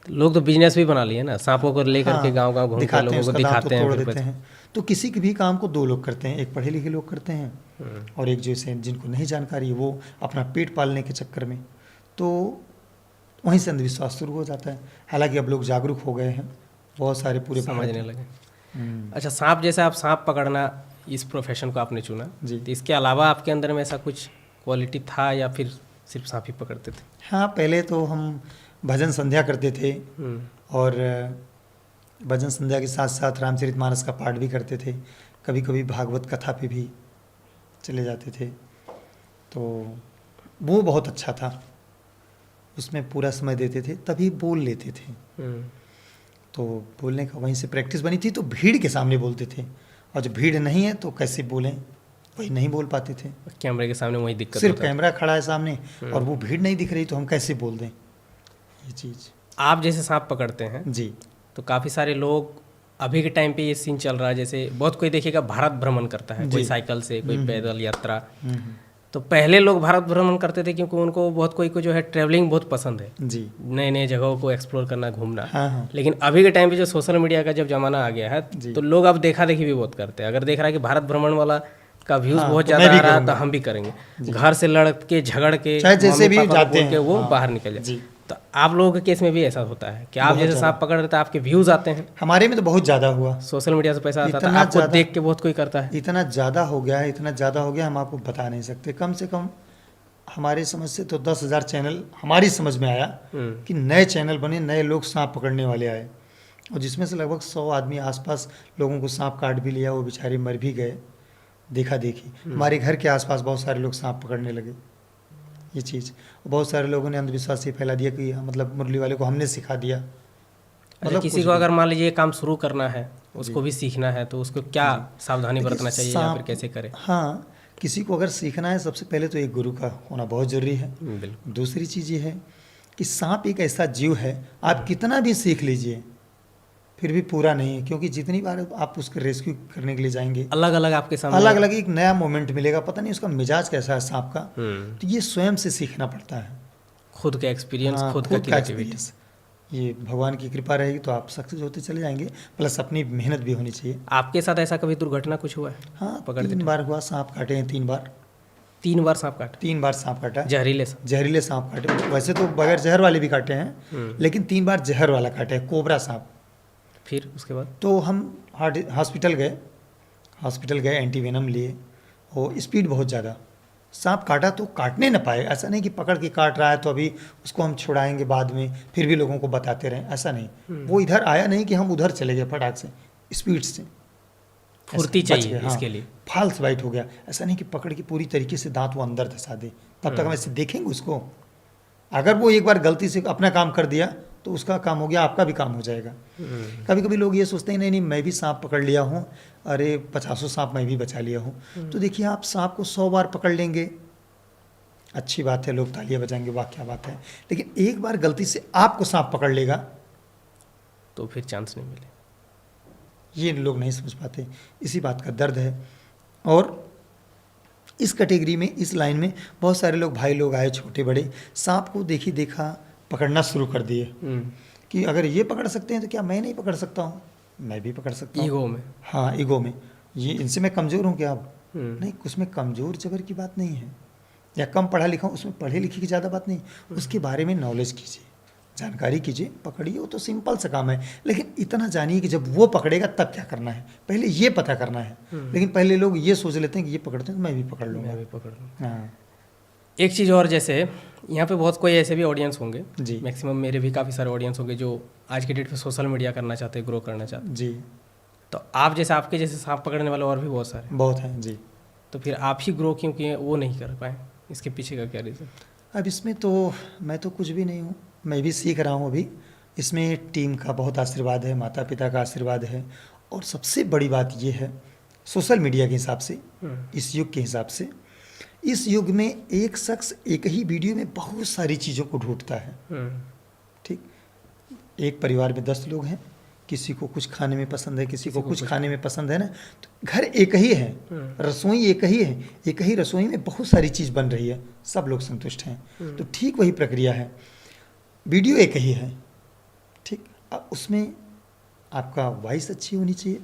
लोग तो बिजनेस भी बना लिए ना, सांपों को लेकर के हाँ, गांव गांव घूम के दिखाते हैं, लोगों को उसका दांत दिखाते तो हैं, तोड़ फिर देते हैं। तो किसी के भी काम को दो लोग करते हैं, एक पढ़े लिखे लोग करते हैं और एक जैसे जिनको नहीं जानकारी है वो अपना पेट पालने के चक्कर में, तो वहीं से अंधविश्वास शुरू हो जाता है। हालांकि अब लोग जागरूक हो गए हैं, बहुत सारे पूरे समझने भारत लगे। अच्छा, सांप जैसे आप सांप पकड़ना इस प्रोफेशन को आपने चुना जी। तो इसके अलावा आपके अंदर में ऐसा कुछ क्वालिटी था या फिर सिर्फ सांप ही पकड़ते थे? हाँ, पहले तो हम भजन संध्या करते थे और भजन संध्या के साथ साथ रामचरितमानस का पाठ भी करते थे, कभी कभी भागवत कथा पे भी चले जाते थे। तो वो बहुत अच्छा था, उसमें पूरा समय देते थे, तभी बोल लेते थे। तो बोलने का वहीं से प्रैक्टिस बनी थी, तो भीड़ के सामने बोलते थे, और जब भीड़ नहीं है तो कैसे बोलें, वही नहीं बोल पाते थे। कैमरे के सामने वही दिक्कत सिर्फ होता है। कैमरा खड़ा है सामने और वो भीड़ नहीं दिख रही, तो हम कैसे बोल दें ये चीज़। आप जैसे सांप पकड़ते हैं जी तो काफ़ी सारे लोग अभी के टाइम पे ये सीन चल रहा है, जैसे बहुत कोई देखिएगा भारत भ्रमण करता है, कोई जी। साइकिल से, कोई पैदल यात्रा। तो पहले लोग भारत भ्रमण करते थे क्योंकि उनको बहुत कोई को जो है ट्रैवलिंग बहुत पसंद है, जी नए नए जगहों को एक्सप्लोर करना, घूमना। हाँ हाँ लेकिन अभी के टाइम पे जो सोशल मीडिया का जब जमाना आ गया है जी। तो लोग अब देखा देखी भी बहुत करते हैं। अगर देख रहा है कि भारत भ्रमण वाला का व्यूज हाँ, बहुत तो मैं ज़्यादा भी आ रहा है तो करूँगा। हम भी करेंगे, घर से लड़ के झगड़ के चाहे जैसे मम्मी भी पापा को जाते बोल के हैं, वो हाँ। बाहर निकल जाए। जी। तो आप लोगों के केस में भी ऐसा होता है कि आप बहुत जैसे ज़्यादा। सांप पकड़ देते हैं, आपके व्यूज आते हैं, हमारे में तो बहुत ज़्यादा हुआ, सोशल मीडिया से पैसा आता है, इतना आपको ज़्यादा। देख के बहुत कोई करता है। इतना ज़्यादा हो गया है, इतना ज़्यादा हो गया हम आपको बता नहीं सकते। कम से कम हमारी समझ से तो 10,000 चैनल हमारी समझ में आया कि नए चैनल बने, नए लोग सांप पकड़ने वाले आए, और जिसमें से लगभग 100 आदमी आसपास लोगों को सांप काट भी लिया, वो बेचारे मर भी गए। देखा देखी हमारे घर के आसपास बहुत सारे लोग सांप पकड़ने लगे, ये चीज़। बहुत सारे लोगों ने अंधविश्वास ये फैला दिया कि मतलब मुरली वाले को हमने सिखा दिया। मतलब किसी कुछ को भी। अगर मान लीजिए काम शुरू करना है, उसको भी सीखना है, तो उसको क्या सावधानी देखिए, बरतना चाहिए या फिर सांप- कैसे करे? हाँ, किसी को अगर सीखना है सबसे पहले तो एक गुरु का होना बहुत ज़रूरी है। बिल्कुल। दूसरी चीज़ ये है कि सांप एक ऐसा जीव है, आप कितना भी सीख लीजिए फिर भी पूरा नहीं है, क्योंकि जितनी बार आप उसको रेस्क्यू करने के लिए जाएंगे अलग अलग आपके सामने अलग अलग एक नया मोमेंट मिलेगा, पता नहीं उसका मिजाज कैसा है सांप का। हम्म, तो ये स्वयं से सीखना पड़ता है। खुद का एक्सपीरियंस, हाँ, खुद का क्रिएटिविटी। experience। ये भगवान की कृपा रहेगी तो आप सक्सेस होते चले जाएंगे, प्लस अपनी मेहनत भी होनी चाहिए। आपके साथ ऐसा कभी दुर्घटना कुछ हुआ है? हाँ, पकड़ते 3 बार हुआ, सांप काटे हैं 3 बार। 3 बार सांप काटा? 3 बार सांप काटा, जहरीले सांप? जहरीले सांप काटे। वैसे तो बगैर जहर वाले भी काटे हैं, लेकिन 3 बार जहर वाला काटे है, कोबरा सांप। फिर उसके बाद? तो हम हॉस्पिटल गए, एंटीवेनम लिए, और स्पीड बहुत ज़्यादा। सांप काटा तो काटने न पाए, ऐसा नहीं कि पकड़ के काट रहा है तो अभी उसको हम छुड़ाएंगे बाद में, फिर भी लोगों को बताते रहें, ऐसा नहीं। वो इधर आया नहीं कि हम उधर चले गए फटाक से, स्पीड से फुर्ती ऐसा बच चाहिए गए, इसके लिए। फाल्स बाइट हो गया, ऐसा नहीं कि पकड़ के पूरी तरीके से दांत वो अंदर धंसा दे, तब तक हम ऐसे देखेंगे उसको। अगर वो एक बार गलती से अपना काम कर दिया तो उसका काम हो गया, आपका भी काम हो जाएगा। कभी कभी लोग ये सोचते हैं नहीं नहीं मैं भी सांप पकड़ लिया हूँ, अरे 50 सांप मैं भी बचा लिया हूँ। तो देखिए, आप सांप को 100 बार पकड़ लेंगे, अच्छी बात है, लोग तालियां बजाएंगे, वाह क्या बात है, लेकिन एक बार गलती से आपको सांप पकड़ लेगा तो फिर चांस नहीं मिले। ये लोग नहीं समझ पाते, इसी बात का दर्द है। और इस कैटेगरी में, इस लाइन में बहुत सारे लोग, भाई लोग आए छोटे बड़े, सांप को देखा पकड़ना शुरू कर दिए कि अगर ये पकड़ सकते हैं तो क्या मैं नहीं पकड़ सकता हूँ, मैं भी पकड़ सकता हूँ। ईगो में? हाँ, ईगो में, ये इनसे मैं कमज़ोर हूँ क्या? अब नहीं, उसमें कमज़ोर जबर की बात नहीं है, या कम पढ़ा लिखा हूँ, उसमें पढ़े लिखे की ज़्यादा बात नहीं, उसके बारे में नॉलेज कीजिए, जानकारी कीजिए, पकड़िए, वो तो सिंपल सा काम है। लेकिन इतना जानिए कि जब वो पकड़ेगा तब क्या करना है, पहले ये पता करना है। लेकिन पहले लोग ये सोच लेते हैं कि ये पकड़ते हैं तो मैं भी पकड़ लूँगा। मैं भी पकड़ लूँ। हाँ एक चीज़ और, जैसे यहाँ पे बहुत कोई ऐसे भी ऑडियंस होंगे, जी मैक्सिमम मेरे भी काफ़ी सारे ऑडियंस होंगे जो आज के डेट पे सोशल मीडिया करना चाहते हैं, ग्रो करना चाहते हैं। जी, तो आप जैसे, आपके जैसे सांप पकड़ने वाले और भी बहुत सारे, बहुत हैं जी। तो फिर आप ही ग्रो क्यों किए, वो नहीं कर पाए, इसके पीछे का क्या रीज़न? अब इसमें तो मैं तो कुछ भी नहीं हूँ, मैं भी सीख रहा हूँ अभी। इसमें टीम का बहुत आशीर्वाद है, माता पिता का आशीर्वाद है, और सबसे बड़ी बात ये है सोशल मीडिया के हिसाब से, इस युग के हिसाब से, इस युग में एक शख्स एक ही वीडियो में बहुत सारी चीज़ों को ढूंढता है। ठीक, एक परिवार में 10 लोग हैं, किसी को कुछ खाने में पसंद है, किसी को कुछ खाने में पसंद है ना, तो घर एक ही है, रसोई एक ही है, एक ही रसोई में बहुत सारी चीज़ बन रही है, सब लोग संतुष्ट हैं। तो ठीक वही प्रक्रिया है, वीडियो एक ही है। ठीक, अब उसमें आपका वॉइस अच्छी होनी चाहिए,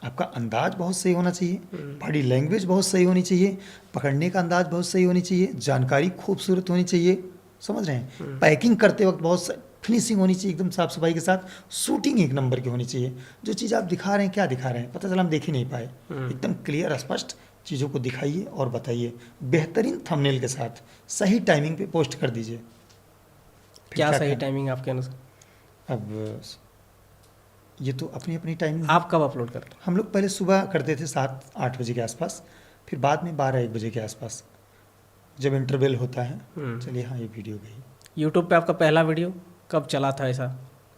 आपका अंदाज बहुत सही होना चाहिए, बॉडी लैंग्वेज बहुत सही होनी चाहिए, पकड़ने का अंदाज बहुत सही होनी चाहिए, जानकारी खूबसूरत होनी चाहिए, समझ रहे हैं, पैकिंग करते वक्त बहुत फिनिशिंग होनी चाहिए, एकदम साफ सफाई के साथ, शूटिंग एक नंबर की होनी चाहिए। जो चीज़ आप दिखा रहे हैं, क्या दिखा रहे हैं पता चला हम देख ही नहीं पाए, एकदम क्लियर स्पष्ट चीज़ों को दिखाइए और बताइए, बेहतरीन थंबनेल के साथ सही टाइमिंग पे पोस्ट कर दीजिए। क्या सही टाइमिंग आपके अनुसार? अब ये तो अपनी अपनी टाइमिंग। आप कब अपलोड करते हैं? हम लोग पहले सुबह करते थे 7-8 बजे के आसपास, फिर बाद में 12-1 बजे के आसपास, जब इंटरवल होता है, चलिए हाँ ये वीडियो गई। यूट्यूब पे आपका पहला वीडियो कब चला था, ऐसा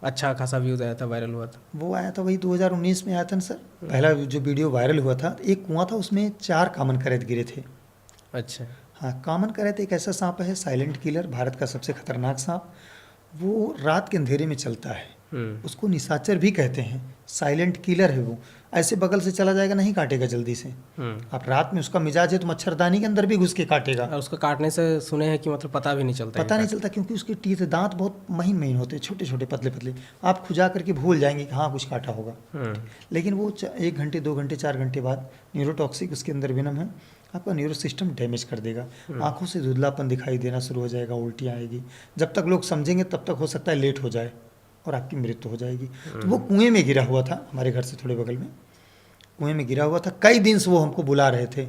अच्छा खासा व्यूज़ आया था, वायरल हुआ था? वो आया था वही 2019 में आया था ना सर, पहला जो वीडियो वायरल हुआ था। एक कुआं था, उसमें 4 कॉमन करैत गिरे थे। अच्छा। हाँ, कॉमन करैत एक ऐसा सांप है, साइलेंट किलर, भारत का सबसे खतरनाक सांप। वो रात के अंधेरे में चलता है, उसको निशाचर भी कहते हैं, साइलेंट किलर है वो। ऐसे बगल से चला जाएगा, नहीं काटेगा जल्दी से। आप रात में उसका मिजाज है तो मच्छरदानी के अंदर भी घुस के काटेगा। और उसका काटने से सुने हैं कि मतलब पता भी नहीं चलता, पता नहीं चलता, क्योंकि उसके टीथ, दांत बहुत महीन महीन होते हैं, छोटे छोटे पतले पतले, आप खुजा करके भूल जाएंगे कि हाँ कुछ काटा होगा। लेकिन वो 1 घंटे 2 घंटे 4 घंटे बाद न्यूरोटॉक्सिक उसके अंदर वेनम है, आपका न्यूरो सिस्टम डैमेज कर देगा, आंखों से धुंधलापन दिखाई देना शुरू हो जाएगा, उल्टियाँ आएगी। जब तक लोग समझेंगे तब तक हो सकता है लेट हो जाए और आपकी मृत्यु हो जाएगी। तो वो कुएं में गिरा हुआ था, हमारे घर से थोड़े बगल में कुएं में गिरा हुआ था। कई दिन से वो हमको बुला रहे थे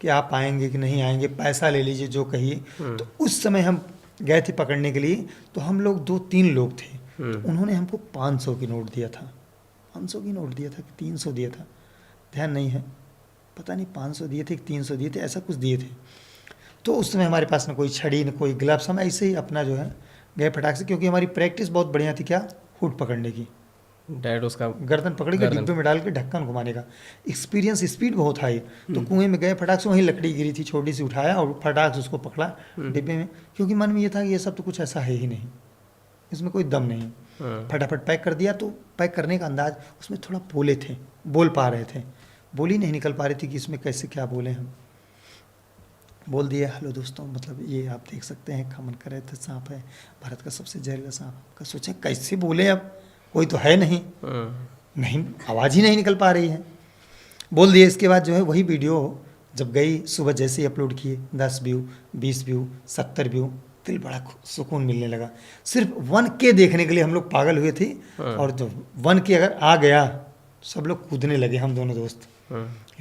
कि आप आएंगे कि नहीं आएंगे, पैसा ले लीजिए जो कहिए। तो उस समय हम गए थे पकड़ने के लिए, तो हम लोग 2-3 लोग थे, तो उन्होंने हमको 500 की नोट दिया था, 500 की नोट दिया था कि 300 दिया था, ध्यान नहीं है, पता नहीं 500 दिए थे कि 300 दिए थे, ऐसा कुछ दिए थे। तो उस समय हमारे पास न कोई छड़ी न कोई ग्लव्स, हम ऐसे ही अपना जो है गए फटाक से, क्योंकि हमारी प्रैक्टिस बहुत बढ़िया थी, क्या, हुड पकड़ने की, डायरेक्ट उसका गर्दन पकड़ के डिब्बे में डाल के ढक्कन घुमाने का एक्सपीरियंस, स्पीड बहुत हाई। तो कुएं में गए, फटाक से वहीं लकड़ी गिरी थी छोटी सी, उठाया और फटाक से उसको पकड़ा डिब्बे में, क्योंकि मन में ये था कि ये सब तो कुछ ऐसा है ही नहीं, इसमें कोई दम नहीं। फटाफट पैक कर दिया। तो पैक करने का अंदाज, उसमें थोड़ा बोले थे, बोल पा रहे थे, बोली नहीं निकल पा रही थी कि इसमें कैसे क्या बोले। हम बोल दिए, हेलो दोस्तों, मतलब ये आप देख सकते हैं कॉमन करैत सांप है, भारत का सबसे जहरीला सांप का। सोचे कैसे बोले, अब कोई तो है नहीं, नहीं आवाज़ ही नहीं निकल पा रही है। बोल दिए। इसके बाद जो है वही वीडियो जब गई, सुबह जैसे ही अपलोड किए, 10 व्यू, 20 व्यू, 70 व्यू, दिल बड़ा सुकून मिलने लगा। सिर्फ 1K देखने के लिए हम लोग पागल हुए थे। और जब 1K अगर आ गया, सब लोग कूदने लगे, हम दोनों दोस्त,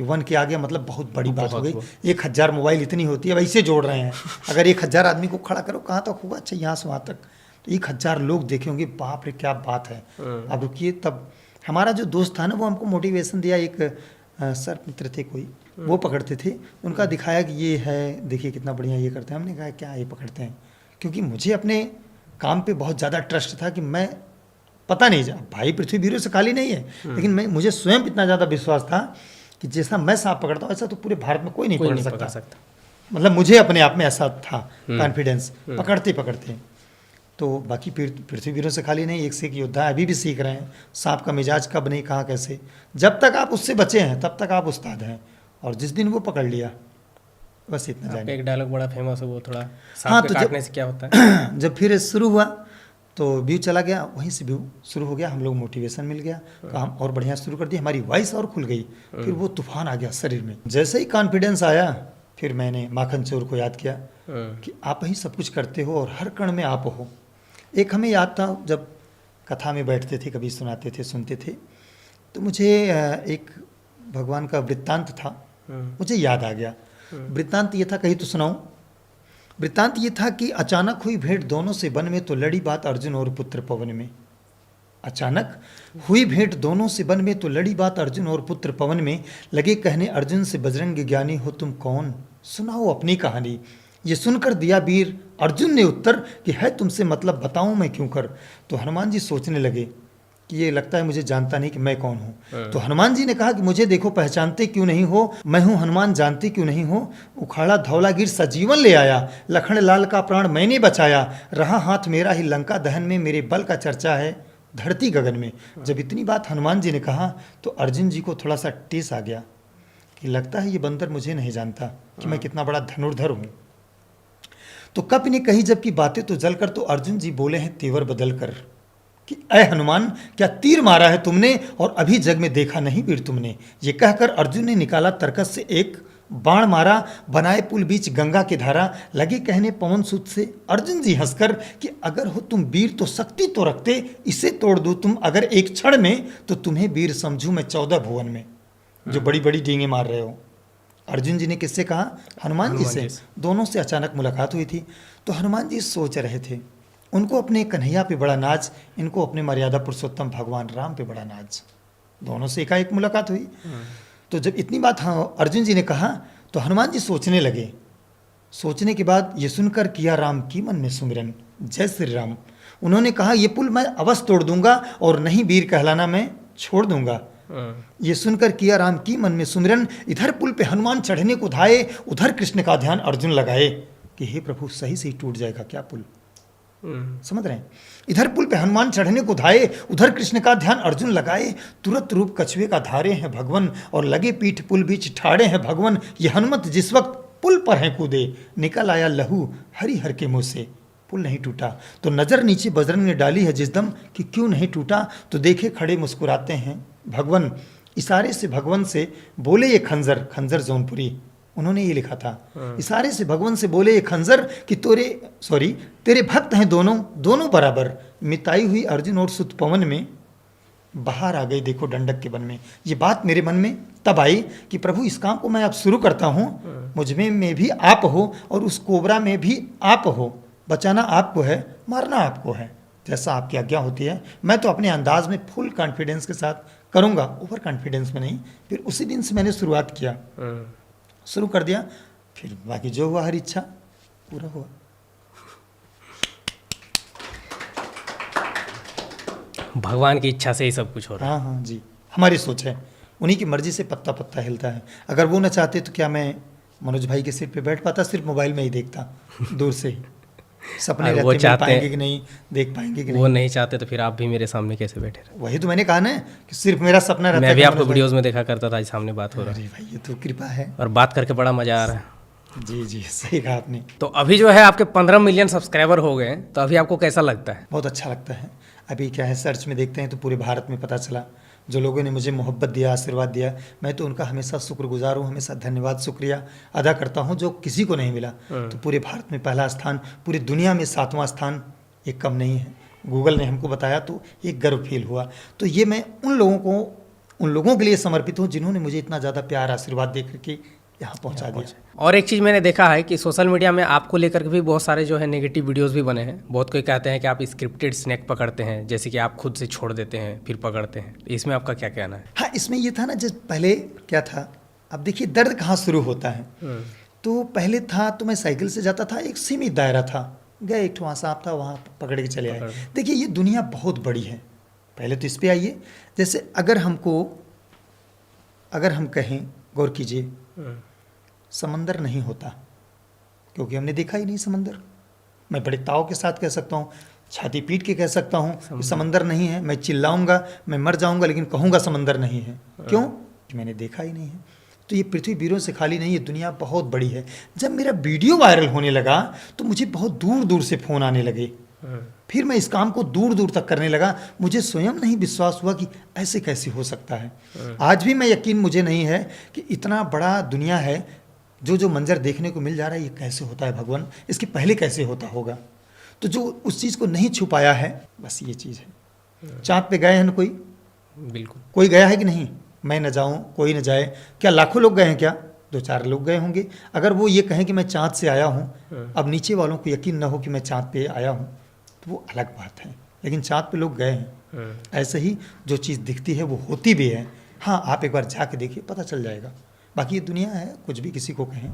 1K आ गया मतलब बहुत बड़ी बात हो गई। 1000 मोबाइल इतनी होती है, अब ऐसे जोड़ रहे हैं, अगर 1000 आदमी को खड़ा करो, कहाँ तक होगा, अच्छा यहाँ से वहाँ तक, तो 1000 लोग देखे होंगे, बाप रे क्या बात है। अब रुकिए, तब हमारा जो दोस्त था ना, वो हमको मोटिवेशन दिया। एक सर मित्र थे कोई, वो पकड़ते थे, उनका दिखाया कि ये है, देखिए कितना बढ़िया ये करते हैं। हमने कहा क्या ये पकड़ते हैं, क्योंकि मुझे अपने काम पे बहुत ज़्यादा ट्रस्ट था कि मैं, पता नहीं, भाई पृथ्वी वीरों से खाली नहीं है, लेकिन मुझे स्वयं इतना ज़्यादा विश्वास था कि जैसा मैं सांप पकड़ता हूँ, ऐसा तो पूरे भारत में कोई नहीं पकड़ सकता। मतलब मुझे अपने आप में ऐसा था कॉन्फिडेंस, पकड़ते पकड़ते। तो बाकी पृथ्वी वीरों से खाली नहीं, एक से एक योद्धा अभी भी सीख रहे हैं सांप का मिजाज कब नहीं, कहाँ कैसे। जब तक आप उससे बचे हैं तब तक आप उस्ताद हैं, और जिस दिन वो पकड़ लिया, बस इतना जाने। एक डायलॉग बड़ा फेमस है वो, थोड़ा हाँ, तो काटने से क्या होता है। जब फिर शुरू हुआ तो व्यू चला गया, वहीं से व्यू शुरू हो गया, हम लोग मोटिवेशन मिल गया, काम और बढ़िया शुरू कर दिया, हमारी वॉइस और खुल गई, फिर वो तूफान आ गया शरीर में। जैसे ही कॉन्फिडेंस आया, फिर मैंने माखन चोर को याद किया कि आप ही सब कुछ करते हो और हर कण में आप हो, एक हमें याद था जब कथा में बैठते थे, कभी सुनाते थे, सुनते थे, तो मुझे एक भगवान का वृत्तांत था, मुझे याद आ गया। वृत्तांत ये था, कहीं तो सुनाऊं। वृत्तांत ये था कि अचानक हुई भेंट दोनों से वन में, तो लड़ी बात अर्जुन और पुत्र पवन में। अचानक हुई भेंट दोनों से वन में, तो लड़ी बात अर्जुन और पुत्र पवन में। लगे कहने अर्जुन से बजरंग ज्ञानी हो तुम कौन, सुनाओ अपनी कहानी। ये सुनकर दिया वीर अर्जुन ने उत्तर कि है तुमसे मतलब बताऊं मैं क्यों कर। तो हनुमान जी सोचने लगे कि ये लगता है मुझे जानता नहीं कि मैं कौन हूँ। तो हनुमान जी ने कहा कि मुझे देखो पहचानते क्यों नहीं हो, मैं हूँ हनुमान जानते क्यों नहीं हो। उखाड़ा धौलागिर सजीवन ले आया, लखन लाल का प्राण मैंने बचाया। रहा हाथ मेरा ही लंका दहन में, मेरे बल का चर्चा है धरती गगन में। जब इतनी बात हनुमान जी ने कहा तो अर्जुन जी को थोड़ा सा टेस आ गया कि लगता है ये बंदर मुझे नहीं जानता कि मैं कितना बड़ा धनुर्धर हूँ। तो कप ने कही जबकि बातें तो जलकर, तो अर्जुन जी बोले हैं तेवर बदल कर कि ऐ हनुमान क्या तीर मारा है तुमने, और अभी जग में देखा नहीं वीर तुमने। ये कहकर अर्जुन ने निकाला तरकस से एक बाण मारा, बनाए पुल बीच गंगा की धारा। लगे कहने पवन सुत से अर्जुन जी हंसकर कि अगर हो तुम वीर तो शक्ति तो रखते, इसे तोड़ दूं तुम अगर एक क्षण में, तो तुम्हें वीर समझूं मैं 14 भुवन में। जो बड़ी बड़ी डींगे मार रहे हो। अर्जुन जी ने किससे कहा? हनुमान जी से। दोनों से अचानक मुलाकात हुई थी। तो हनुमान जी सोच रहे थे, उनको अपने कन्हैया पे बड़ा नाज, इनको अपने मर्यादा पुरुषोत्तम भगवान राम पे बड़ा नाज। दोनों से एकाएक मुलाकात हुई। तो जब इतनी बात अर्जुन जी ने कहा तो हनुमान जी सोचने लगे। सोचने के बाद ये सुनकर किया राम की मन में सुमिरन, जय श्री राम। उन्होंने कहा ये पुल मैं अवश्य तोड़ दूंगा और नहीं वीर कहलाना मैं छोड़ दूंगा। ये सुनकर किया राम की मन में सुमिरन, इधर पुल पे हनुमान चढ़ने को धाये, उधर कृष्ण का ध्यान अर्जुन लगाए कि हे प्रभु सही से ही टूट जाएगा क्या पुल। समझ रहे हैं? इधर पुल पे हनुमान चढ़ने को धाये, उधर कृष्ण का ध्यान अर्जुन लगाए। तुरंत रूप कछुए का धारे हैं भगवन, और लगे पीठ पुल बीच ठाड़े हैं भगवन। ये हनुमत जिस वक्त पुल पर है कूदे, निकल आया लहू हरिहर के मुंह से। पुल नहीं टूटा तो नजर नीचे बजरंग ने डाली है जिस दम कि क्यों नहीं टूटा। तो देखे खड़े मुस्कुराते हैं भगवन, इशारे से भगवन से बोले ये खंजर, खंजर जौनपुरी उन्होंने ये लिखा था। इशारे से भगवान से बोले ये खंजर कि तेरे भक्त हैं दोनों दोनों बराबर। मिताई हुई अर्जुन और सुत पवन में, बाहर आ गई देखो डंडक के वन में। ये बात मेरे मन में तब आई कि प्रभु इस काम को मैं अब शुरू करता हूँ। मुझमें में भी आप हो और उस कोबरा में भी आप हो। बचाना आपको है, मारना आपको है, जैसा आपकी आज्ञा होती है। मैं तो अपने अंदाज में फुल कॉन्फिडेंस के साथ करूँगा, ओवर कॉन्फिडेंस में नहीं। फिर उसी दिन से मैंने शुरुआत किया, शुरू कर दिया। फिर बाकी जो हुआ हर इच्छा पूरा हुआ। भगवान की इच्छा से ही सब कुछ हो रहा है। हाँ जी, हमारी सोच है, उन्हीं की मर्जी से पत्ता पत्ता हिलता है। अगर वो न चाहते तो क्या मैं मनोज भाई के सीट पे बैठ पाता? सिर्फ मोबाइल में ही देखता दूर से ही। सपने रहते, मिल पाएंगे कि नहीं, देख पाएंगे कि नहीं। वो नहीं चाहते तो फिर आप भी मेरे सामने कैसे बैठे रहे? वही तो मैंने कहा ना कि सिर्फ मेरा सपना रहता है। मैं भी आपको वीडियोस में देखा करता था, सामने बात हो रहा है। अरे भाई ये तो कृपा है, और बात करके बड़ा मजा आ रहा है। जी जी सही कहा आपने। तो अभी जो है आपके 15 मिलियन सब्सक्राइबर हो गए, तो अभी आपको कैसा लगता है? बहुत अच्छा लगता है। अभी क्या है, सर्च में देखते हैं तो पूरे भारत में पता चला। जो लोगों ने मुझे मोहब्बत दिया, आशीर्वाद दिया, मैं तो उनका हमेशा शुक्रगुजार हूँ, हमेशा धन्यवाद शुक्रिया अदा करता हूँ। जो किसी को नहीं मिला, तो पूरे भारत में पहला स्थान, पूरी दुनिया में 7वां स्थान, एक कम नहीं है। गूगल ने हमको बताया तो एक गर्व फील हुआ। तो ये मैं उन लोगों के लिए समर्पित हूँ जिन्होंने मुझे इतना ज़्यादा प्यार आशीर्वाद दे करके यहाँ पहुँचा दिया। और एक चीज़ मैंने देखा है कि सोशल मीडिया में आपको लेकर के भी बहुत सारे जो है नेगेटिव वीडियोस भी बने हैं। बहुत कोई कहते हैं कि आप स्क्रिप्टेड स्नैक पकड़ते हैं, जैसे कि आप खुद से छोड़ देते हैं फिर पकड़ते हैं। इसमें आपका क्या कहना है? हाँ, इसमें ये था ना, जब पहले क्या था, अब देखिए दर्द कहाँ शुरू होता है। तो पहले था तो मैं साइकिल से जाता था, एक सीमित दायरा था, गए एक वहाँ सांप था, वहाँ पकड़ के चले आए। देखिए ये दुनिया बहुत बड़ी है। पहले तो इस पर आइए, जैसे अगर हम कहें, गौर कीजिए, समंदर नहीं होता क्योंकि हमने देखा ही नहीं समंदर। मैं बड़े ताव के साथ कह सकता हूँ, छाती पीट के कह सकता हूँ समंदर नहीं है। मैं चिल्लाऊंगा, मैं मर जाऊंगा, लेकिन कहूँगा समंदर नहीं है। क्यों? मैंने देखा ही नहीं है। तो ये पृथ्वी वीरों से खाली नहीं है, दुनिया बहुत बड़ी है। जब मेरा वीडियो वायरल होने लगा तो मुझे बहुत दूर दूर से फ़ोन आने लगे। फिर मैं इस काम को दूर दूर तक करने लगा। मुझे स्वयं नहीं विश्वास हुआ कि ऐसे कैसे हो सकता है। आज भी मैं यकीन मुझे नहीं है कि इतना बड़ा दुनिया है, जो मंजर देखने को मिल जा रहा है, ये कैसे होता है भगवान, इसके पहले कैसे होता होगा। तो जो उस चीज़ को नहीं छुपाया है, बस ये चीज़ है। चाँद पे गए हैं ना बिल्कुल। कोई गया है कि नहीं? मैं न जाऊं, कोई न जाए, क्या लाखों लोग गए हैं? क्या 2-4 लोग गए होंगे। अगर वो ये कहें कि मैं चाँद से आया हूँ, अब नीचे वालों को यकीन न हो कि मैं चाँद पे आया हूँ, तो वो अलग बात है, लेकिन चाँद पे लोग गए हैं। ऐसे ही जो चीज़ दिखती है वो होती भी है। हाँ, आप एक बार जाके देखिए, पता चल जाएगा। बाकी ये दुनिया है, कुछ भी किसी को कहें।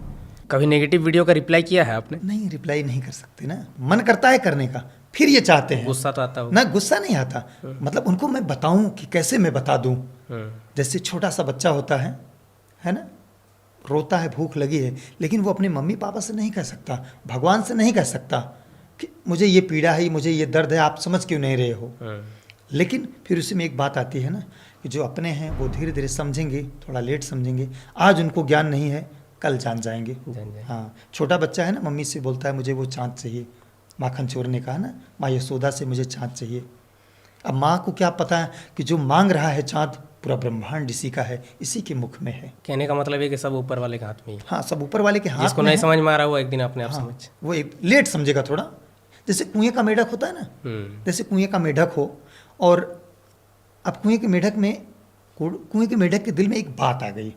कभी नेगेटिव वीडियो का रिप्लाई किया है आपने? नहीं, रिप्लाई नहीं कर सकते ना, मन करता है करने का, फिर ये चाहते हैं। गुस्सा तो आता होगा ना, गुस्सा नहीं आता, मतलब उनको मैं बताऊं कि कैसे मैं बता दूं। जैसे छोटा सा बच्चा होता है ना, रोता है, भूख लगी है, लेकिन वो अपने मम्मी पापा से नहीं कह सकता, भगवान से नहीं कह सकता कि मुझे ये पीड़ा है, मुझे ये दर्द है, आप समझ क्यों नहीं रहे हो। लेकिन फिर उसी में एक बात आती है ना कि जो अपने हैं वो धीरे धीरे समझेंगे, थोड़ा लेट समझेंगे। आज उनको ज्ञान नहीं है, कल जान जाएंगे। हाँ, छोटा बच्चा है ना, मम्मी से बोलता है मुझे वो चाँद चाहिए। माखन चोर ने कहा ना, माँ यशोदा से मुझे चाँद चाहिए। अब माँ को क्या पता है कि जो मांग रहा है चाँद, पूरा ब्रह्मांड इसी का है, इसी के मुख में है। कहने का मतलब है कि सब ऊपर वाले के हाथ में ही। हाँ, सब ऊपर वाले के हाथ जिसको में नहीं है। समझ में आ रहा वो एक दिन अपने आप हाँ, समझ। वो एक लेट समझेगा थोड़ा। जैसे कुएं का मेढक होता है ना, जैसे कुएं का मेढक हो, और अब कुएं के मेढक के दिल में एक बात आ गई।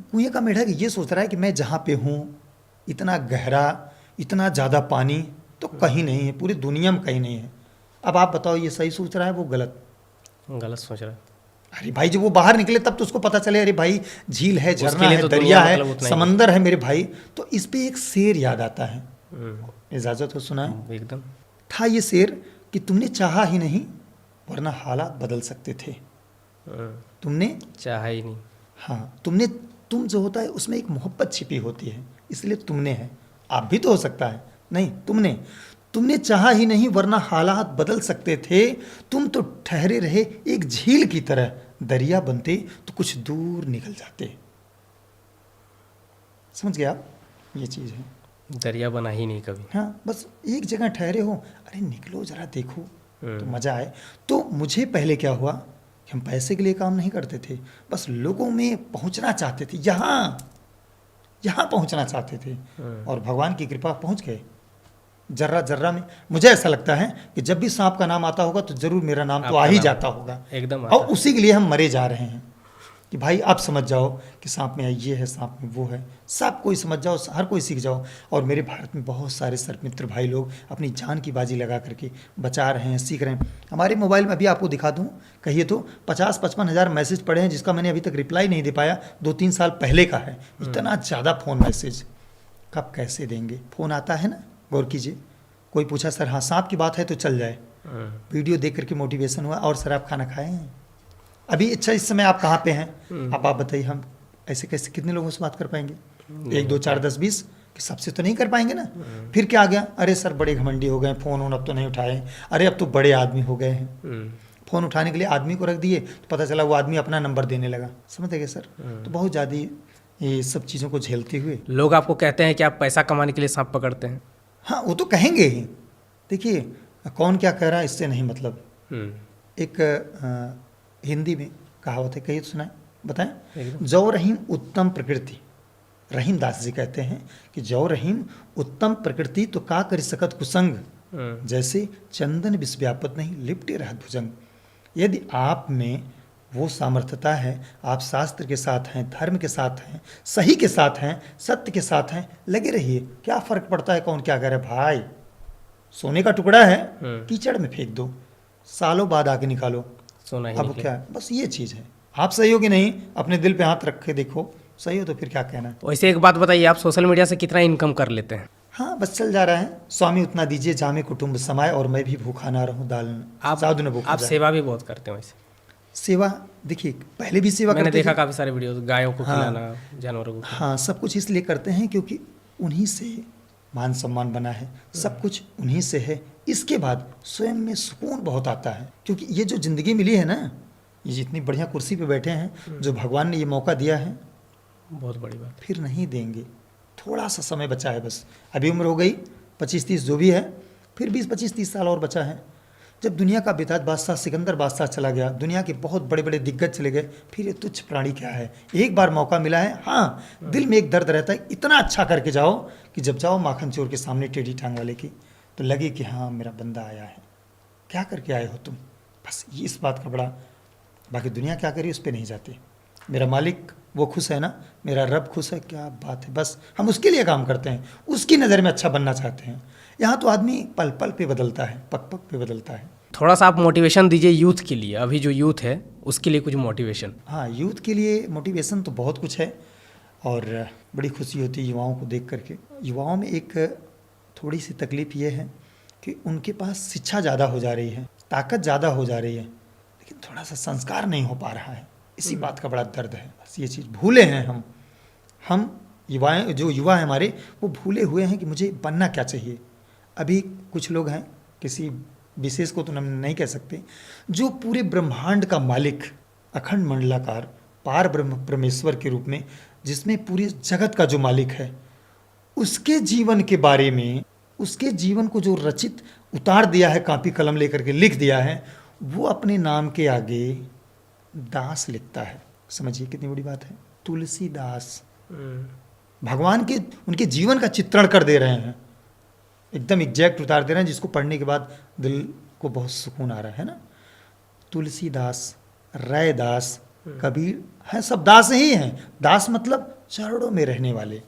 कुएं का मेढक ये सोच रहा है कि मैं जहाँ पे हूँ, इतना गहरा, इतना ज़्यादा पानी तो कहीं नहीं है, पूरी दुनिया में कहीं नहीं है। अब आप बताओ, ये सही सोच रहा है वो गलत सोच रहा है। अरे भाई, जब वो बाहर निकले तब तो उसको पता चले, अरे भाई झील है, झरना है, तो दरिया है, मतलब समंदर है मेरे भाई। तो इस पे एक शेर याद आता है, इजाजत हो सुनाए? एकदम। था ये शेर कि तुमने चाहा ही नहीं वरना हालात बदल सकते थे। तुमने चाहा ही नहीं। हाँ, तुम जो होता है उसमें एक मोहब्बत छिपी होती है, इसलिए तुमने है। आप भी तो हो सकता है, नहीं, तुमने चाहा ही नहीं वरना हालात बदल सकते थे। तुम तो ठहरे रहे एक झील की तरह, दरिया बनते तो कुछ दूर निकल जाते। समझ गए आप? ये चीज़ है। दरिया बना ही नहीं कभी। हाँ, बस एक जगह ठहरे हो, अरे निकलो जरा, देखो तो मज़ा आए। तो मुझे पहले क्या हुआ कि हम पैसे के लिए काम नहीं करते थे, बस लोगों में पहुंचना चाहते थे, यहाँ पहुंचना चाहते थे, और भगवान की कृपा पहुंच गए। जर्रा जर्रा में मुझे ऐसा लगता है कि जब भी सांप का नाम आता होगा तो जरूर मेरा नाम तो आ ही जाता होगा एकदम। और उसी के लिए हम मरे जा रहे हैं कि भाई आप समझ जाओ कि सांप में ये है, सांप में वो है, सब कोई समझ जाओ, हर कोई सीख जाओ। और मेरे भारत में बहुत सारे सर्पमित्र भाई लोग अपनी जान की बाजी लगा करके बचा रहे हैं, सीख रहे हैं। हमारे मोबाइल में अभी आपको दिखा दूँ, कहिए तो 50-55 हज़ार मैसेज पड़े हैं, जिसका मैंने अभी तक रिप्लाई नहीं दे पाया। 2-3 साल पहले का है। इतना ज़्यादा फ़ोन मैसेज कब कैसे देंगे? फ़ोन आता है ना, गौर कीजिए। कोई पूछा सर हाँ सांप की बात है तो चल जाए, वीडियो देख करके मोटिवेशन हुआ। और सर आप खाना खाए हैं अभी? अच्छा, इस समय आप कहाँ पे हैं? अब आप बताइए, हम ऐसे कैसे कितने लोगों से बात कर पाएंगे? 1, 2, 4, 10, 20 कि सबसे तो नहीं कर पाएंगे ना। फिर क्या आ गया, अरे सर बड़े घमंडी हो गए, फ़ोन अब तो नहीं उठाए, अरे अब तो बड़े आदमी हो गए हैं। फ़ोन उठाने के लिए आदमी को रख दिए तो पता चला वो आदमी अपना नंबर देने लगा। समझ गए सर? तो बहुत ज़्यादा ये सब चीज़ों को झेलते हुए लोग आपको कहते हैं कि आप पैसा कमाने के लिए सांप पकड़ते हैं। हाँ, वो तो कहेंगे ही। देखिए, कौन क्या कह रहा है इससे नहीं मतलब। एक हिंदी में कहावत है, कहिए तो सुनाए, बताएं। जौ रहीम उत्तम प्रकृति, रहीम दास जी कहते हैं कि जौ रहीम उत्तम प्रकृति तो का कर सकत कुसंग, जैसे चंदन विष व्यापत नहीं लिपटे रहत भुजंग। यदि आप में वो सामर्थ्यता है, आप शास्त्र के साथ हैं, धर्म के साथ हैं, सही के साथ हैं, सत्य के साथ हैं, लगे रहिए। क्या फ़र्क पड़ता है कौन क्या करे भाई? सोने का टुकड़ा है, कीचड़ में फेंक दो, सालों बाद आके निकालो, सोना ही अब क्या है? बस ये चीज़ है। आप सही हो कि नहीं, अपने दिल पे हाथ रख के देखो, सही हो तो फिर क्या कहना है। वैसे एक बात बताइए, आप सोशल मीडिया से कितना इनकम कर लेते हैं? हाँ, बस चल जा रहा है। स्वामी उतना दीजिए जामे कुटुंब समाए, और मैं भी भूखा ना रहूं दाल साधु न भूखा आप जाए। सेवा भी बहुत करते हैं वैसे। सेवा देखिए, पहले भी सेवा मैंने करते देखा थे। काफ़ी सारे वीडियोस, गायों को हाँ। खिलाना, जानवरों को खिलाना। हाँ, सब कुछ इसलिए करते हैं क्योंकि उन्हीं से मान सम्मान बना है, सब कुछ उन्हीं से है। इसके बाद स्वयं में सुकून बहुत आता है, क्योंकि ये जो ज़िंदगी मिली है ना, ये जितनी बढ़िया कुर्सी पे बैठे हैं, जो भगवान ने ये मौका दिया है, बहुत बड़ी बात। फिर नहीं देंगे। थोड़ा सा समय बचा है बस, अभी उम्र हो गई 25-30 जो भी है, फिर 20-25-30 साल और बचा है। जब दुनिया का बेताज बादशाह सिकंदर बादशाह चला गया, दुनिया के बहुत बड़े बड़े दिग्गज चले गए, फिर ये तुच्छ प्राणी क्या है? एक बार मौका मिला है। हाँ, दिल में एक दर्द रहता है, इतना अच्छा करके जाओ कि जब जाओ माखन चोर के सामने टेढ़ी टांग वाले की, तो लगे कि हाँ मेरा बंदा आया है। क्या करके आए हो तुम, बस ये इस बात का बड़ा, बाकी दुनिया क्या करी उस पर नहीं जाती। मेरा मालिक वो खुश है ना, मेरा रब खुश है, क्या बात है, बस हम उसके लिए काम करते हैं, उसकी नज़र में अच्छा बनना चाहते हैं। यहाँ तो आदमी पल पल पे बदलता है, पक पक पे बदलता है। थोड़ा सा आप मोटिवेशन दीजिए यूथ के लिए, अभी जो यूथ है उसके लिए कुछ मोटिवेशन। हाँ, यूथ के लिए मोटिवेशन तो बहुत कुछ है और बड़ी खुशी होती है युवाओं को देख करके। युवाओं में एक थोड़ी सी तकलीफ़ ये है कि उनके पास शिक्षा ज़्यादा हो जा रही है, ताकत ज़्यादा हो जा रही है, लेकिन थोड़ा सा संस्कार नहीं हो पा रहा है। इसी बात का बड़ा दर्द है, बस ये चीज़ भूले हैं हम युवाएं, जो युवा हैं हमारे, वो भूले हुए हैं कि मुझे बनना क्या चाहिए। अभी कुछ लोग हैं, किसी विशेष को तो हम नहीं कह सकते, जो पूरे ब्रह्मांड का मालिक, अखंड मंडलाकार पार ब्रह्म परमेश्वर के रूप में, जिसमें पूरे जगत का जो मालिक है, उसके जीवन के बारे में, उसके जीवन को जो रचित उतार दिया है, कॉपी कलम लेकर के लिख दिया है, वो अपने नाम के आगे दास लिखता है। समझिए कितनी बड़ी बात है, तुलसीदास। भगवान के उनके जीवन का चित्रण कर दे रहे हैं, एकदम एग्जैक्ट उतार दे रहे हैं, जिसको पढ़ने के बाद दिल को बहुत सुकून आ रहा है ना। तुलसीदास, रैदास, कबीर हैं, सब दास ही हैं। दास मतलब चरणों में रहने वाले।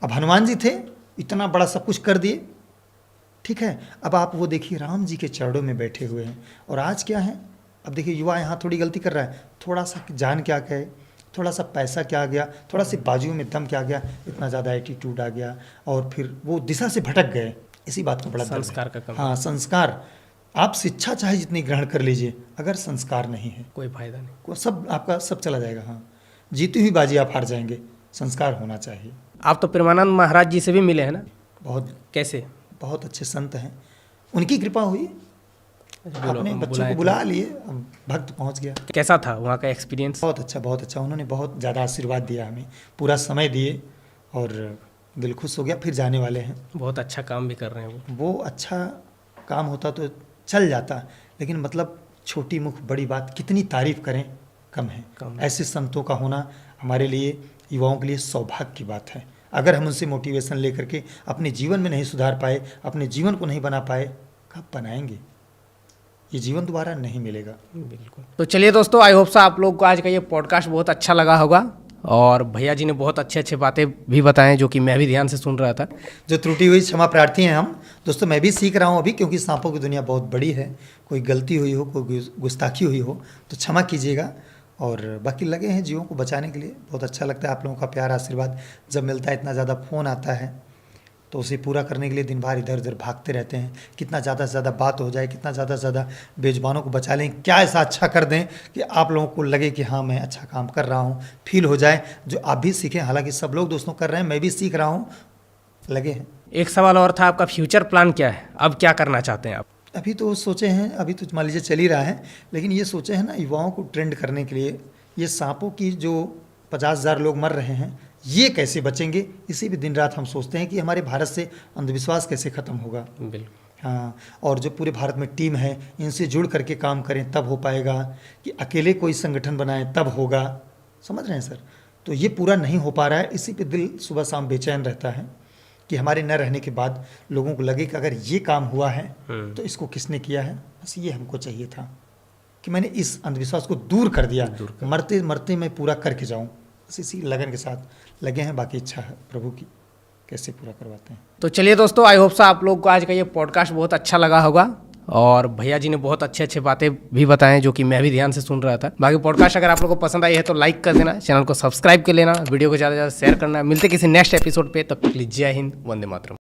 अब हनुमान जी थे, इतना बड़ा सब कुछ कर दिए, ठीक है। अब आप वो देखिए, राम जी के चरणों में बैठे हुए हैं। और आज क्या है, अब देखिए युवा यहाँ थोड़ी गलती कर रहा है, थोड़ा सा जान क्या कहे, थोड़ा सा पैसा क्या आ गया, थोड़ा सी बाजू में दम क्या आ गया, इतना ज़्यादा एटीट्यूड आ गया और फिर वो दिशा से भटक गए। इसी बात का बड़ा संस्कार का कम। हाँ, संस्कार। आप शिक्षा चाहे जितनी ग्रहण कर लीजिए, अगर संस्कार नहीं है कोई फायदा नहीं, को सब आपका सब चला जाएगा। हाँ, जीती हुई बाजी आप हार जाएंगे। संस्कार होना चाहिए। आप तो प्रेमानंद महाराज जी से भी मिले हैं ना? बहुत, कैसे? बहुत अच्छे संत हैं, उनकी कृपा हुई, अपने बच्चों को बुला लिए, अब भक्त पहुंच गया। कैसा था वहाँ का एक्सपीरियंस? बहुत अच्छा, बहुत अच्छा। उन्होंने बहुत ज़्यादा आशीर्वाद दिया हमें, पूरा समय दिए और दिल खुश हो गया। फिर जाने वाले हैं। बहुत अच्छा काम भी कर रहे हैं वो अच्छा काम होता तो चल जाता, लेकिन मतलब छोटी मुख बड़ी बात, कितनी तारीफ करें कम है। ऐसे संतों का होना हमारे लिए, युवाओं के लिए सौभाग्य की बात है। अगर हम उनसे मोटिवेशन लेकर के अपने जीवन में नहीं सुधार पाए, अपने जीवन को नहीं बना पाए, कब बनाएंगे? ये जीवन दोबारा नहीं मिलेगा। बिल्कुल। तो चलिए दोस्तों, आई होप सा आप लोग को आज का ये पॉडकास्ट बहुत अच्छा लगा होगा और भैया जी ने बहुत अच्छे अच्छे बातें भी बताएं, जो कि मैं भी ध्यान से सुन रहा था। जो त्रुटि हुई क्षमा प्रार्थी हैं हम दोस्तों। मैं भी सीख रहा हूँ अभी, क्योंकि सांपों की दुनिया बहुत बड़ी है। कोई गलती हुई हो, कोई गुस्ताखी हुई हो तो क्षमा कीजिएगा। और बाकी लगे हैं जीवों को बचाने के लिए। बहुत अच्छा लगता है आप लोगों का प्यार आशीर्वाद जब मिलता है। इतना ज़्यादा फ़ोन आता है तो उसे पूरा करने के लिए दिन भर इधर उधर भागते रहते हैं। कितना ज़्यादा से ज़्यादा बात हो जाए, कितना ज़्यादा से ज़्यादा बेजुबानों को बचा लें, क्या ऐसा अच्छा कर दें कि आप लोगों को लगे कि हाँ मैं अच्छा काम कर रहा हूँ, फील हो जाए, जो आप भी सीखें। हालांकि सब लोग दोस्तों कर रहे हैं, मैं भी सीख रहा हूँ, लगे हैं। एक सवाल और था, आपका फ्यूचर प्लान क्या है? अब क्या करना चाहते हैं आप? अभी तो सोचे हैं, अभी तो मान लीजिए चल ही रहा है, लेकिन ये सोचे हैं ना युवाओं को ट्रेंड करने के लिए, ये सांपों की जो 50,000 लोग मर रहे हैं, ये कैसे बचेंगे, इसी भी दिन रात हम सोचते हैं कि हमारे भारत से अंधविश्वास कैसे ख़त्म होगा। बिल्कुल। हाँ, और जो पूरे भारत में टीम है, इनसे जुड़ करके काम करें तब हो पाएगा, कि अकेले कोई संगठन बनाएं तब होगा। समझ रहे हैं सर? तो ये पूरा नहीं हो पा रहा है, इसी पे दिल सुबह शाम बेचैन रहता है कि हमारे न रहने के बाद लोगों को लगे कि अगर ये काम हुआ है तो इसको किसने किया है। बस ये हमको चाहिए था कि मैंने इस अंधविश्वास को दूर कर दिया, मरते मरते मैं पूरा करके जाऊँ। बस इसी लगन के साथ लगे हैं। बाकी इच्छा है प्रभु की, कैसे पूरा करवाते हैं। तो चलिए दोस्तों, आई होप सा आप लोग को आज का ये पॉडकास्ट बहुत अच्छा लगा होगा और भैया जी ने बहुत अच्छे अच्छे बातें भी बताएं, जो कि मैं भी ध्यान से सुन रहा था। बाकी पॉडकास्ट अगर आप लोगों को पसंद आई है तो लाइक कर देना, चैनल को सब्सक्राइब कर लेना, वीडियो को ज़्यादा से ज़्यादा शेयर करना। मिलते किसी नेक्स्ट एपिसोड पे, तब तक के लिए जय हिंद, वंदे मातरम।